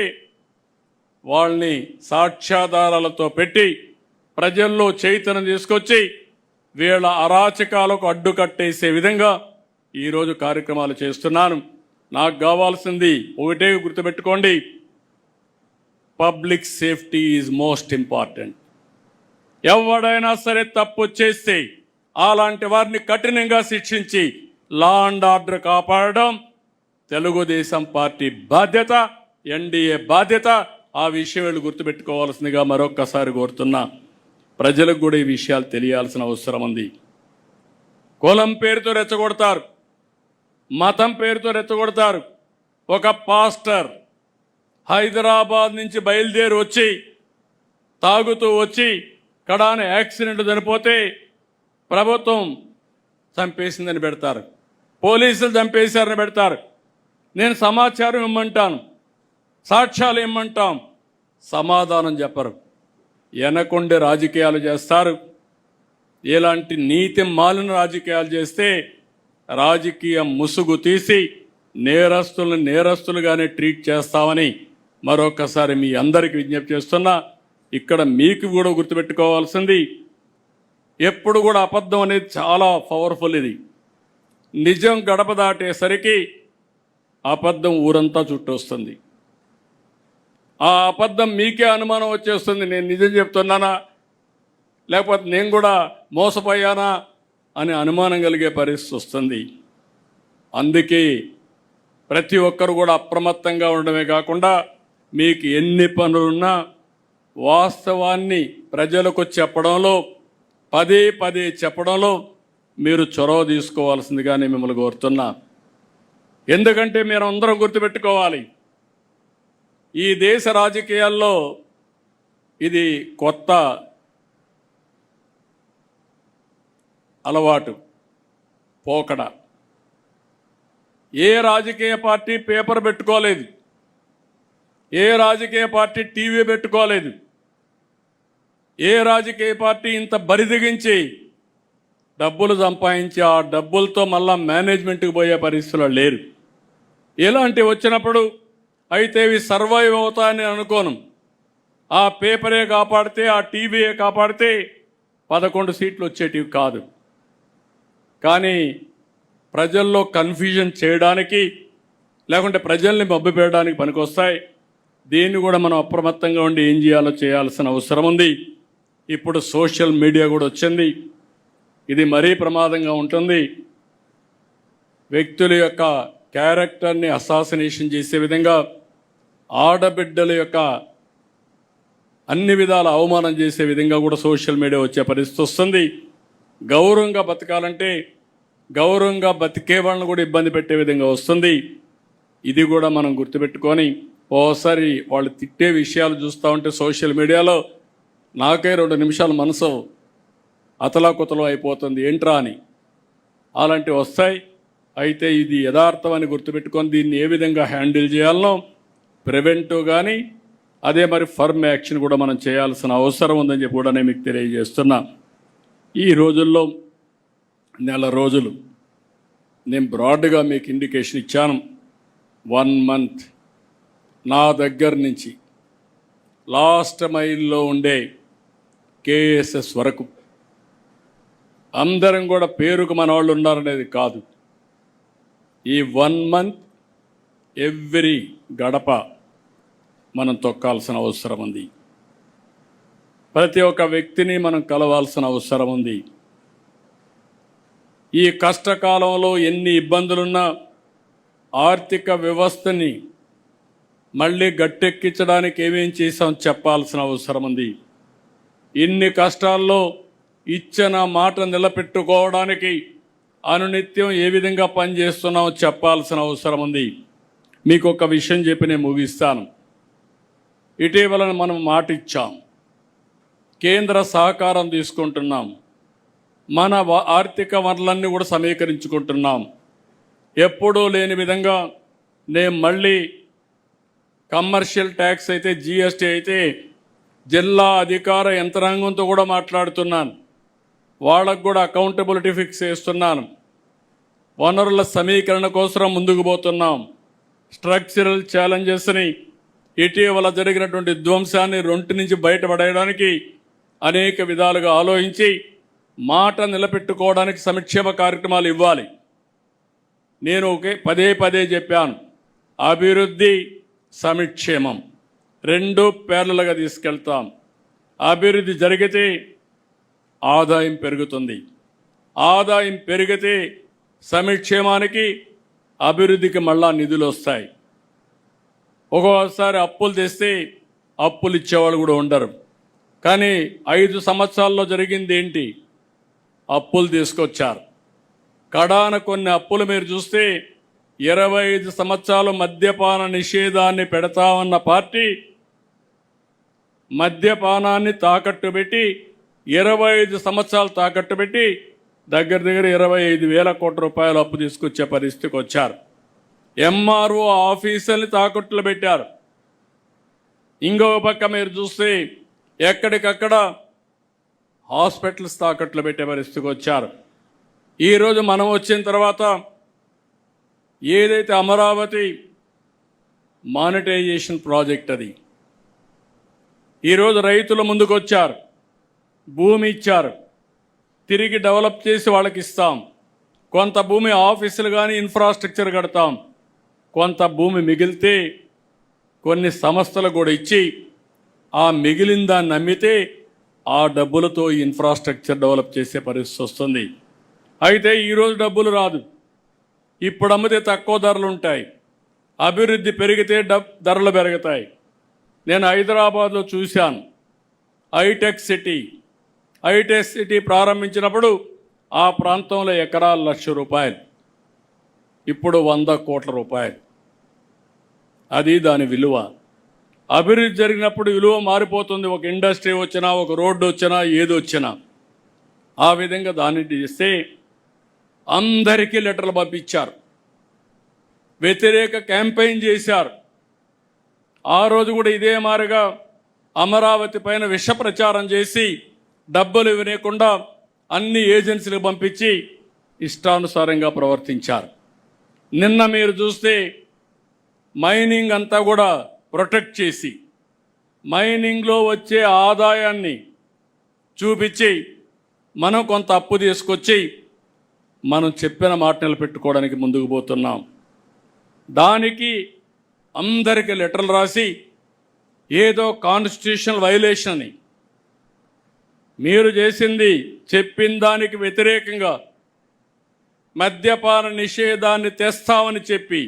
Speaker 1: వాళ్ళని సాక్ష్యాధారాలతో పెట్టి ప్రజల్లో చైతన్యం తీసుకొచ్చి వీళ్ళ అరాచకాలకు అడ్డుకట్టేసే విధంగా ఈరోజు కార్యక్రమాలు చేస్తున్నాను. నాకు కావాల్సింది ఒకటే గుర్తుపెట్టుకోండి, public safety is most important. ఎవడైనా సరే తప్పు చేస్తే అలాంటి వారిని కఠినంగా శిక్షించి లా అండ్ ఆర్డర్ కాపాడడం తెలుగుదేశం పార్టీ బాధ్యత, ఎన్డీఏ బాధ్యత. ఆ విషయం వీళ్ళు గుర్తుపెట్టుకోవాల్సిందిగా మరొక్కసారి కోరుతున్నా. ప్రజలకు కూడా ఈ విషయాలు తెలియాల్సిన అవసరం ఉంది. కులం పేరుతో రెచ్చగొడతారు, మతం పేరుతో రెచ్చగొడతారు. ఒక పాస్టర్ హైదరాబాద్ నుంచి బయలుదేరి వచ్చి తాగుతూ వచ్చి కడాన యాక్సిడెంట్ చనిపోతే ప్రభుత్వం చంపేసిందని పెడతారు, పోలీసులు చంపేశారని పెడతారు. నేను సమాచారం ఇమ్మంటాను, సాక్ష్యాలు ఇమ్మంటాం, సమాధానం చెప్పరు. వెనకుండి రాజకీయాలు చేస్తారు. ఇలాంటి నీతి మాలిన రాజకీయాలు చేస్తే రాజకీయ ముసుగు తీసి నేరస్తులను నేరస్తులుగానే ట్రీట్ చేస్తామని మరొకసారి మీ అందరికీ విజ్ఞప్తి చేస్తున్నా. ఇక్కడ మీకు కూడా గుర్తుపెట్టుకోవాల్సింది, ఎప్పుడు కూడా అబద్ధం అనేది చాలా పవర్ఫుల్. ఇది నిజం గడప దాటేసరికి అబద్ధం ఊరంతా చుట్టొస్తుంది. ఆ అబద్ధం మీకే అనుమానం వచ్చేస్తుంది, నేను నిజం చెప్తున్నానా లేకపోతే నేను కూడా మోసపోయానా అని అనుమానం కలిగే పరిస్థితి వస్తుంది. అందుకే ప్రతి ఒక్కరు కూడా అప్రమత్తంగా ఉండడమే కాకుండా మీకు ఎన్ని పనులున్నా వాస్తవాన్ని ప్రజలకు చెప్పడంలో, పదే పదే చెప్పడంలో మీరు చొరవ తీసుకోవాల్సిందిగా నేను మిమ్మల్ని కోరుతున్నా. ఎందుకంటే మీరు అందరం గుర్తుపెట్టుకోవాలి, ఈ దేశ రాజకీయాల్లో ఇది కొత్త అలవాటు, పోకడ. ఏ రాజకీయ పార్టీ పేపర్ పెట్టుకోలేదు, ఏ రాజకీయ పార్టీ టీవీ పెట్టుకోలేదు, ఏ రాజకీయ పార్టీ ఇంత బరిదిగించి డబ్బులు సంపాదించి ఆ డబ్బులతో మళ్ళా మేనేజ్మెంట్కి పోయే పరిస్థితుల్లో లేరు. ఇలాంటివి వచ్చినప్పుడు అయితే ఇవి సర్వైవ్ అవుతాయని అనుకోను. ఆ పేపరే కాపాడితే, ఆ టీవీయే కాపాడితే 11 సీట్లు వచ్చేటివి కాదు. కానీ ప్రజల్లో కన్ఫ్యూజన్ చేయడానికి, లేకుంటే ప్రజల్ని మభ్యపెట్టడానికి పనికొస్తాయి. దీన్ని కూడా మనం అప్రమత్తంగా ఉండి ఏం చేయాలో చేయాల్సిన అవసరం ఉంది. ఇప్పుడు సోషల్ మీడియా కూడా వచ్చింది, ఇది మరీ ప్రమాదంగా ఉంటుంది. వ్యక్తుల యొక్క క్యారెక్టర్ని అసాసినేషన్ చేసే విధంగా, ఆడబిడ్డల యొక్క అన్ని విధాల అవమానం చేసే విధంగా కూడా సోషల్ మీడియా వచ్చే పరిస్థితి వస్తుంది. గౌరవంగా బతకాలంటే గౌరవంగా బతికే వాళ్ళని కూడా ఇబ్బంది పెట్టే విధంగా వస్తుంది. ఇది కూడా మనం గుర్తుపెట్టుకొని, ఓసారి వాళ్ళు తిట్టే విషయాలు చూస్తూ ఉంటే సోషల్ మీడియాలో నాకే 2 నిమిషాలు మనసు అతలాకుతలం అయిపోతుంది, ఏంట్రా అని. అలాంటివి వస్తాయి. అయితే ఇది యథార్థం అని గుర్తుపెట్టుకొని దీన్ని ఏ విధంగా హ్యాండిల్ చేయాలనో ప్రివెంటివ్ కానీ అదే మరి ఫర్మ్ యాక్షన్ కూడా మనం చేయాల్సిన అవసరం ఉందని చెప్పి కూడా నేను మీకు తెలియజేస్తున్నా. ఈ రోజుల్లో నెల రోజులు నేను బ్రాడ్గా మీకు ఇండికేషన్ ఇచ్చాను. 1 మంత్ నా దగ్గర నుంచి లాస్ట్ మైల్లో ఉండే కేఎస్ఎస్ వరకు అందరం కూడా పేరుకు మన వాళ్ళు ఉన్నారనేది కాదు. ఈ 1 మంత్ ఎవ్రీ గడప మనం తొక్కాల్సిన అవసరం ఉంది. ప్రతి ఒక్క వ్యక్తిని మనం కలవాల్సిన అవసరం ఉంది. ఈ కష్టకాలంలో ఎన్ని ఇబ్బందులున్నా ఆర్థిక వ్యవస్థని మళ్ళీ గట్టెక్కించడానికి ఏమేం చేసాం చెప్పాల్సిన అవసరం ఉంది. ఇన్ని కష్టాల్లో ఇచ్చిన మాట నిలబెట్టుకోవడానికి అనునిత్యం ఏ విధంగా పనిచేస్తున్నామో చెప్పాల్సిన అవసరం ఉంది. మీకు ఒక విషయం చెప్పి నేను ముగిస్తాను. ఇటీవల మనం మాట ఇచ్చాం, కేంద్ర సహకారం తీసుకుంటున్నాం, మన ఆర్థిక వనరులన్నీ కూడా సమీకరించుకుంటున్నాం. ఎప్పుడూ లేని విధంగా నేను మళ్ళీ కమర్షియల్ ట్యాక్స్ అయితే, జిఎస్టీ అయితే జిల్లా అధికార యంత్రాంగంతో కూడా మాట్లాడుతున్నాను. వాళ్ళకు కూడా అకౌంటబిలిటీ ఫిక్స్ చేస్తున్నాను. వనరుల సమీకరణ కోసం ముందుకు పోతున్నాం. స్ట్రక్చరల్ ఛాలెంజెస్ని, ఇటీవల జరిగినటువంటి ధ్వంసాన్ని 2 నుంచి బయటపడేయడానికి అనేక విధాలుగా ఆలోచించి మాట నిలబెట్టుకోవడానికి సంక్షేమ కార్యక్రమాలు ఇవ్వాలి. నేను పదే పదే చెప్పాను, అభివృద్ధి సంక్షేమం 2 ప్యారలల్గా తీసుకెళ్తాం. అభివృద్ధి జరిగితే ఆదాయం పెరుగుతుంది, ఆదాయం పెరిగితే సంక్షేమానికి అభివృద్ధికి మళ్ళా నిధులు వస్తాయి. ఒక్కోసారి అప్పులు తెస్తే అప్పులు ఇచ్చేవాళ్ళు కూడా ఉండరు. కానీ 5 సంవత్సరాల్లో జరిగింది ఏంటి? అప్పులు తీసుకొచ్చారు. కడాన కొన్ని అప్పులు మీరు చూస్తే 25 సంవత్సరాలు మద్యపాన నిషేధాన్ని పెడతామన్న పార్టీ మద్యపానాన్ని తాకట్టు పెట్టి 25 సంవత్సరాలు తాకట్టు పెట్టి దగ్గర 25,000 కోట్ల రూపాయలు అప్పు తీసుకొచ్చే పరిస్థితికి వచ్చారు. ఎంఆర్ఓ ఆఫీసుల్ని తాకట్టులో పెట్టారు. ఇంకొక పక్క మీరు చూస్తే ఎక్కడికక్కడ హాస్పిటల్స్ తాకట్లు పెట్టే పరిస్థితికి వచ్చారు. ఈరోజు మనం వచ్చిన తర్వాత ఏదైతే అమరావతి మానిటైజేషన్ ప్రాజెక్ట్ అది ఈరోజు రైతుల ముందుకు వచ్చారు, భూమి ఇచ్చారు, తిరిగి డెవలప్ చేసి వాళ్ళకి ఇస్తాం. కొంత భూమి ఆఫీసులు కానీ ఇన్ఫ్రాస్ట్రక్చర్ కడతాం, కొంత భూమి మిగిలితే కొన్ని సంస్థలు కూడా ఇచ్చి ఆ మిగిలిన దాన్ని అమ్మితే ఆ డబ్బులతో ఇన్ఫ్రాస్ట్రక్చర్ డెవలప్ చేసే పరిస్థితి వస్తుంది. అయితే ఈరోజు డబ్బులు రాదు, ఇప్పుడు అమ్మితే తక్కువ ధరలు ఉంటాయి, అభివృద్ధి పెరిగితే ధరలు పెరుగుతాయి. నేను హైదరాబాద్లో చూశాను, హైటెక్ సిటీ ప్రారంభించినప్పుడు ఆ ప్రాంతంలో ఎకరాలు ₹1,00,000, ఇప్పుడు 100 కోట్ల రూపాయలు. అది దాని విలువ. అభివృద్ధి జరిగినప్పుడు విలువ మారిపోతుంది. ఒక ఇండస్ట్రీ వచ్చినా, ఒక రోడ్డు వచ్చినా, ఏది వచ్చినా. ఆ విధంగా దాన్ని చేస్తే అందరికీ లెటర్లు పంపించారు, వ్యతిరేక క్యాంపెయిన్ చేశారు. ఆ రోజు కూడా ఇదే మారిగా అమరావతి పైన విష ప్రచారం చేసి డబ్బులు ఇవ్వకుండా అన్ని ఏజెన్సీలకు పంపించి ఇష్టానుసారంగా ప్రవర్తించారు. నిన్న మీరు చూస్తే మైనింగ్ అంతా కూడా ప్రొటెక్ట్ చేసి మైనింగ్లో వచ్చే ఆదాయాన్ని చూపించి మనం కొంత అప్పు తీసుకొచ్చి మనం చెప్పిన మాట నిలబెట్టుకోవడానికి ముందుకు పోతున్నాం. దానికి అందరికీ లెటర్లు రాసి ఏదో కాన్స్టిట్యూషనల్ వైలేషన్ అని, మీరు చేసింది చెప్పిన దానికి వ్యతిరేకంగా మద్యపాన నిషేధాన్ని తెస్తామని చెప్పి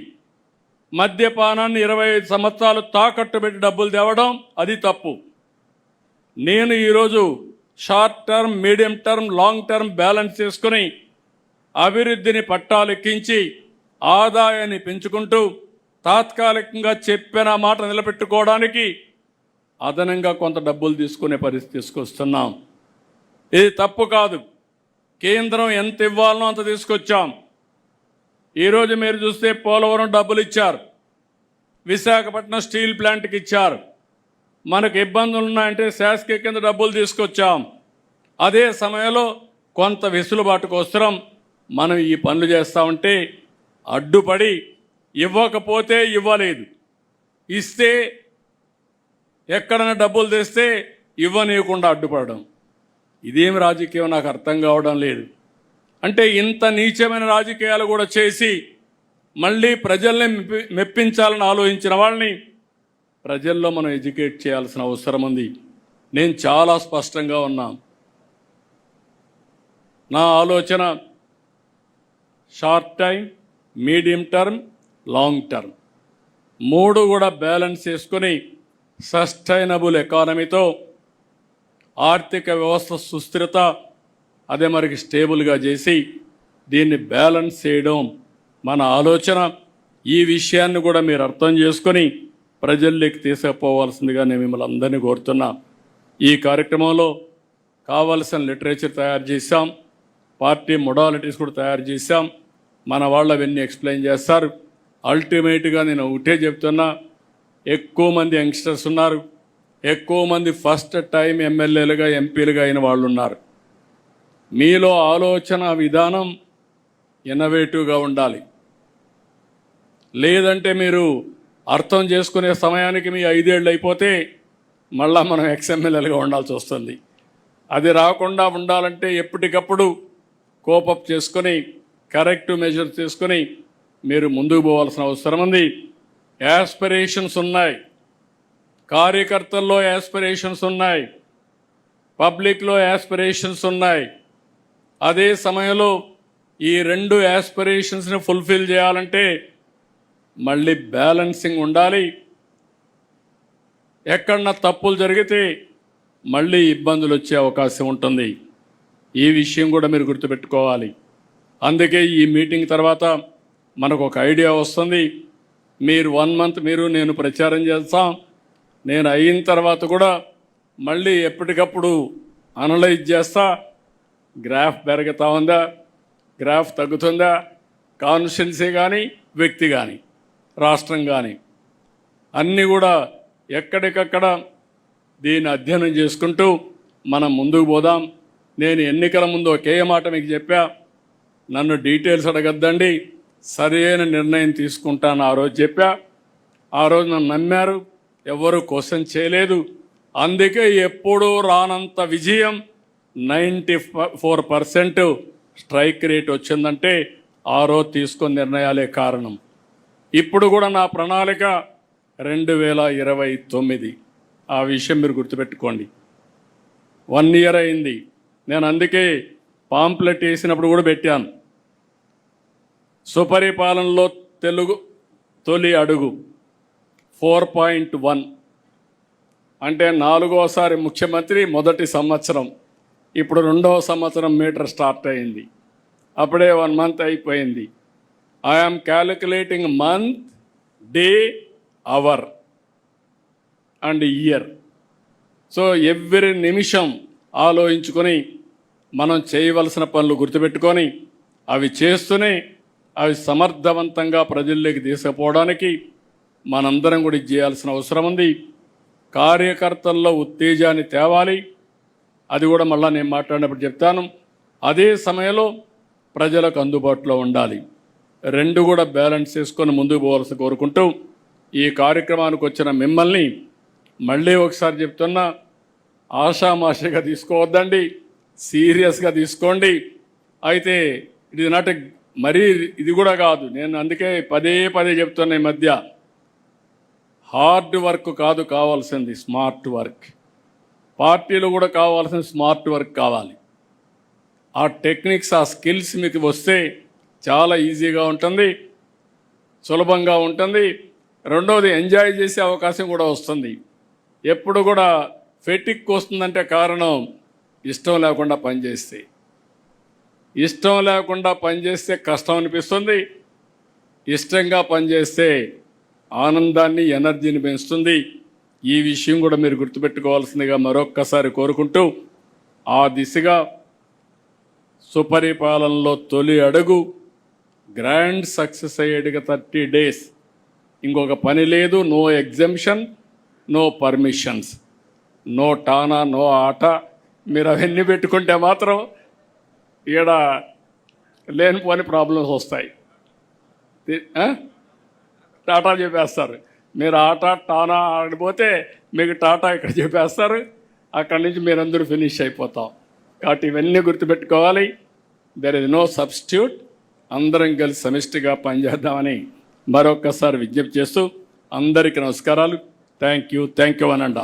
Speaker 1: మద్యపానాన్ని 25 సంవత్సరాలు తాకట్టు పెట్టి డబ్బులు తేవడం అది తప్పు. నేను ఈరోజు short term, medium term, long term balance చేసుకుని అభివృద్ధిని పట్టాలెక్కించి ఆదాయాన్ని పెంచుకుంటూ తాత్కాలికంగా చెప్పిన మాట నిలబెట్టుకోవడానికి అదనంగా కొంత డబ్బులు తీసుకునే పరిస్థితి తీసుకొస్తున్నాం. ఇది తప్పు కాదు. కేంద్రం ఎంత ఇవ్వాలనో అంత తీసుకొచ్చాం. ఈరోజు మీరు చూస్తే పోలవరం డబ్బులు ఇచ్చారు, విశాఖపట్నం స్టీల్ ప్లాంట్కి ఇచ్చారు. మనకు ఇబ్బందులు ఉన్నాయంటే శాసక కింద డబ్బులు తీసుకొచ్చాం. అదే సమయంలో కొంత వెసులుబాటు కోసరం మనం ఈ పనులు చేస్తామంటే అడ్డుపడి ఇవ్వకపోతే ఇవ్వలేదు, ఇస్తే ఎక్కడైనా డబ్బులు తెస్తే ఇవ్వనీయకుండా అడ్డుపడడం, ఇదేమి రాజకీయం నాకు అర్థం కావడం లేదు. అంటే ఇంత నీచమైన రాజకీయాలు కూడా చేసి మళ్ళీ ప్రజల్ని మెప్పించాలని ఆలోచించిన వాళ్ళని ప్రజల్లో మనం ఎడ్యుకేట్ చేయాల్సిన అవసరం ఉంది. నేను చాలా స్పష్టంగా ఉన్నా. నా ఆలోచన short time, medium term, long term మూడు కూడా బ్యాలెన్స్ చేసుకొని సస్టైనబుల్ ఎకానమీతో ఆర్థిక వ్యవస్థ సుస్థిరత అదే మరికి స్టేబుల్గా చేసి దీన్ని బ్యాలెన్స్ చేయడం మన ఆలోచన. ఈ విషయాన్ని కూడా మీరు అర్థం చేసుకొని ప్రజల్లోకి తీసుకుపోవాల్సిందిగా నేను మిమ్మల్ని అందరినీ కోరుతున్నా. ఈ కార్యక్రమంలో కావలసిన లిటరేచర్ తయారు చేశాం, పార్టీ మొడాలిటీస్ కూడా తయారు చేశాం. మన వాళ్ళు అవన్నీ ఎక్స్ప్లెయిన్ చేస్తారు. అల్టిమేట్గా నేను ఒకటే చెప్తున్నా, ఎక్కువ మంది యంగ్స్టర్స్ ఉన్నారు, ఎక్కువ మంది ఫస్ట్ టైం ఎమ్మెల్యేలుగా ఎంపీలుగా అయిన వాళ్ళు ఉన్నారు. మీలో ఆలోచన విధానం ఇన్నోవేటివ్గా ఉండాలి. లేదంటే మీరు అర్థం చేసుకునే సమయానికి మీ 5 ఏళ్ళు అయిపోతే మళ్ళా మనం ఎక్స్ఎమ్మెల్యేలుగా ఉండాల్సి వస్తుంది. అది రాకుండా ఉండాలంటే ఎప్పటికప్పుడు కోపప్ చేసుకొని కరెక్టివ్ మెజర్స్ తీసుకొని మీరు ముందుకు పోవాల్సిన అవసరం ఉంది. యాస్పిరేషన్స్ ఉన్నాయి, కార్యకర్తల్లో యాస్పిరేషన్స్ ఉన్నాయి, పబ్లిక్లో యాస్పిరేషన్స్ ఉన్నాయి. అదే సమయంలో ఈ 2 యాస్పిరేషన్స్ని ఫుల్ఫిల్ చేయాలంటే మళ్ళీ బ్యాలెన్సింగ్ ఉండాలి. ఎక్కడన్నా తప్పులు జరిగితే మళ్ళీ ఇబ్బందులు వచ్చే అవకాశం ఉంటుంది. ఈ విషయం కూడా మీరు గుర్తుపెట్టుకోవాలి. అందుకే ఈ మీటింగ్ తర్వాత మనకు ఒక ఐడియా వస్తుంది. మీరు 1 మంత్ మీరు నేను ప్రచారం చేస్తాం. నేను అయిన తర్వాత కూడా మళ్ళీ ఎప్పటికప్పుడు అనలైజ్ చేస్తా. గ్రాఫ్ పెరుగుతూ ఉందా, గ్రాఫ్ తగ్గుతుందా, కాన్స్టిట్యున్సీ కానీ వ్యక్తి కానీ రాష్ట్రం కానీ అన్నీ కూడా ఎక్కడికక్కడ దీన్ని అధ్యయనం చేసుకుంటూ మనం ముందుకు పోదాం. నేను ఎన్నికల ముందు ఒకే మాట మీకు చెప్పా, నన్ను డీటెయిల్స్ అడగద్దండి, సరైన నిర్ణయం తీసుకుంటాను ఆ రోజు చెప్పా. ఆ రోజు నన్ను నమ్మారు, ఎవరు క్వశ్చన్ చేయలేదు. అందుకే ఎప్పుడూ రానంత విజయం 94% స్ట్రైక్ రేట్ వచ్చిందంటే ఆ రోజు తీసుకున్న నిర్ణయాలే కారణం. ఇప్పుడు కూడా నా ప్రణాళిక 2029. ఆ విషయం మీరు గుర్తుపెట్టుకోండి. 1 ఇయర్ అయింది. నేను అందుకే పాంప్లెట్ వేసినప్పుడు కూడా పెట్టాను, సుపరిపాలనలో తెలుగు తొలి అడుగు 4.1 అంటే 4వసారి ముఖ్యమంత్రి, మొదటి సంవత్సరం. ఇప్పుడు 2వ సంవత్సరం మీటర్ స్టార్ట్ అయింది, అప్పుడే 1 మంత్ అయిపోయింది. I'm calculating month, day, hour and year. So every నిమిషం ఆలోచించుకొని మనం చేయవలసిన పనులు గుర్తుపెట్టుకొని అవి చేస్తూనే అవి సమర్థవంతంగా ప్రజల్లోకి తీసుకుపోవడానికి మనందరం కూడా చేయాల్సిన అవసరం ఉంది. కార్యకర్తల్లో ఉత్తేజాన్ని తేవాలి, అది కూడా మళ్ళీ నేను మాట్లాడినప్పుడు చెప్తాను. అదే సమయంలో ప్రజలకు అందుబాటులో ఉండాలి. 2 కూడా బ్యాలెన్స్ చేసుకొని ముందుకు పోవాల్సి కోరుకుంటూ ఈ కార్యక్రమానికి వచ్చిన మిమ్మల్ని మళ్ళీ ఒకసారి చెప్తున్నా, ఆషామాషిగా తీసుకోవద్దండి, సీరియస్గా తీసుకోండి. అయితే ఇది నాట్ మరీ ఇది కూడా కాదు, నేను అందుకే పదే చెప్తున్నా ఈ మధ్య, హార్డ్ వర్క్ కాదు కావాల్సింది, స్మార్ట్ వర్క్. పార్టీలో కూడా కావాల్సిన స్మార్ట్ వర్క్ కావాలి. ఆ టెక్నిక్స్, ఆ స్కిల్స్ మీకు వస్తే చాలా ఈజీగా ఉంటుంది, సులభంగా ఉంటుంది. రెండవది, ఎంజాయ్ చేసే అవకాశం కూడా వస్తుంది. ఎప్పుడు కూడా ఫెటిక్ వస్తుందంటే కారణం ఇష్టం లేకుండా పనిచేస్తే. ఇష్టం లేకుండా పనిచేస్తే కష్టం అనిపిస్తుంది, ఇష్టంగా పనిచేస్తే ఆనందాన్ని, ఎనర్జీని పెంచుతుంది. ఈ విషయం కూడా మీరు గుర్తుపెట్టుకోవాల్సిందిగా మరొక్కసారి కోరుకుంటూ, ఆ దిశగా సుపరిపాలనలో తొలి అడుగు గ్రాండ్ సక్సెస్ అయ్యేటిగా 30 days. ఇంకొక పని లేదు, no exemption, no permissions, no టానా, నో ఆట. మీరు అవన్నీ పెట్టుకుంటే మాత్రం ఈడ లేనిపోని ప్రాబ్లమ్స్ వస్తాయి. టాటా చెప్పేస్తారు. మీరు ఆట టానా ఆడిపోతే మీకు టాటా ఇక్కడ చెప్పేస్తారు, అక్కడి నుంచి మీరందరూ ఫినిష్ అయిపోతాం. కాబట్టి ఇవన్నీ గుర్తుపెట్టుకోవాలి. There is no substitute. అందరం కలిసి సమిష్టిగా పనిచేద్దామని మరొక్కసారి విజ్ఞప్తి చేస్తూ అందరికీ నమస్కారాలు. Thank you అనండా.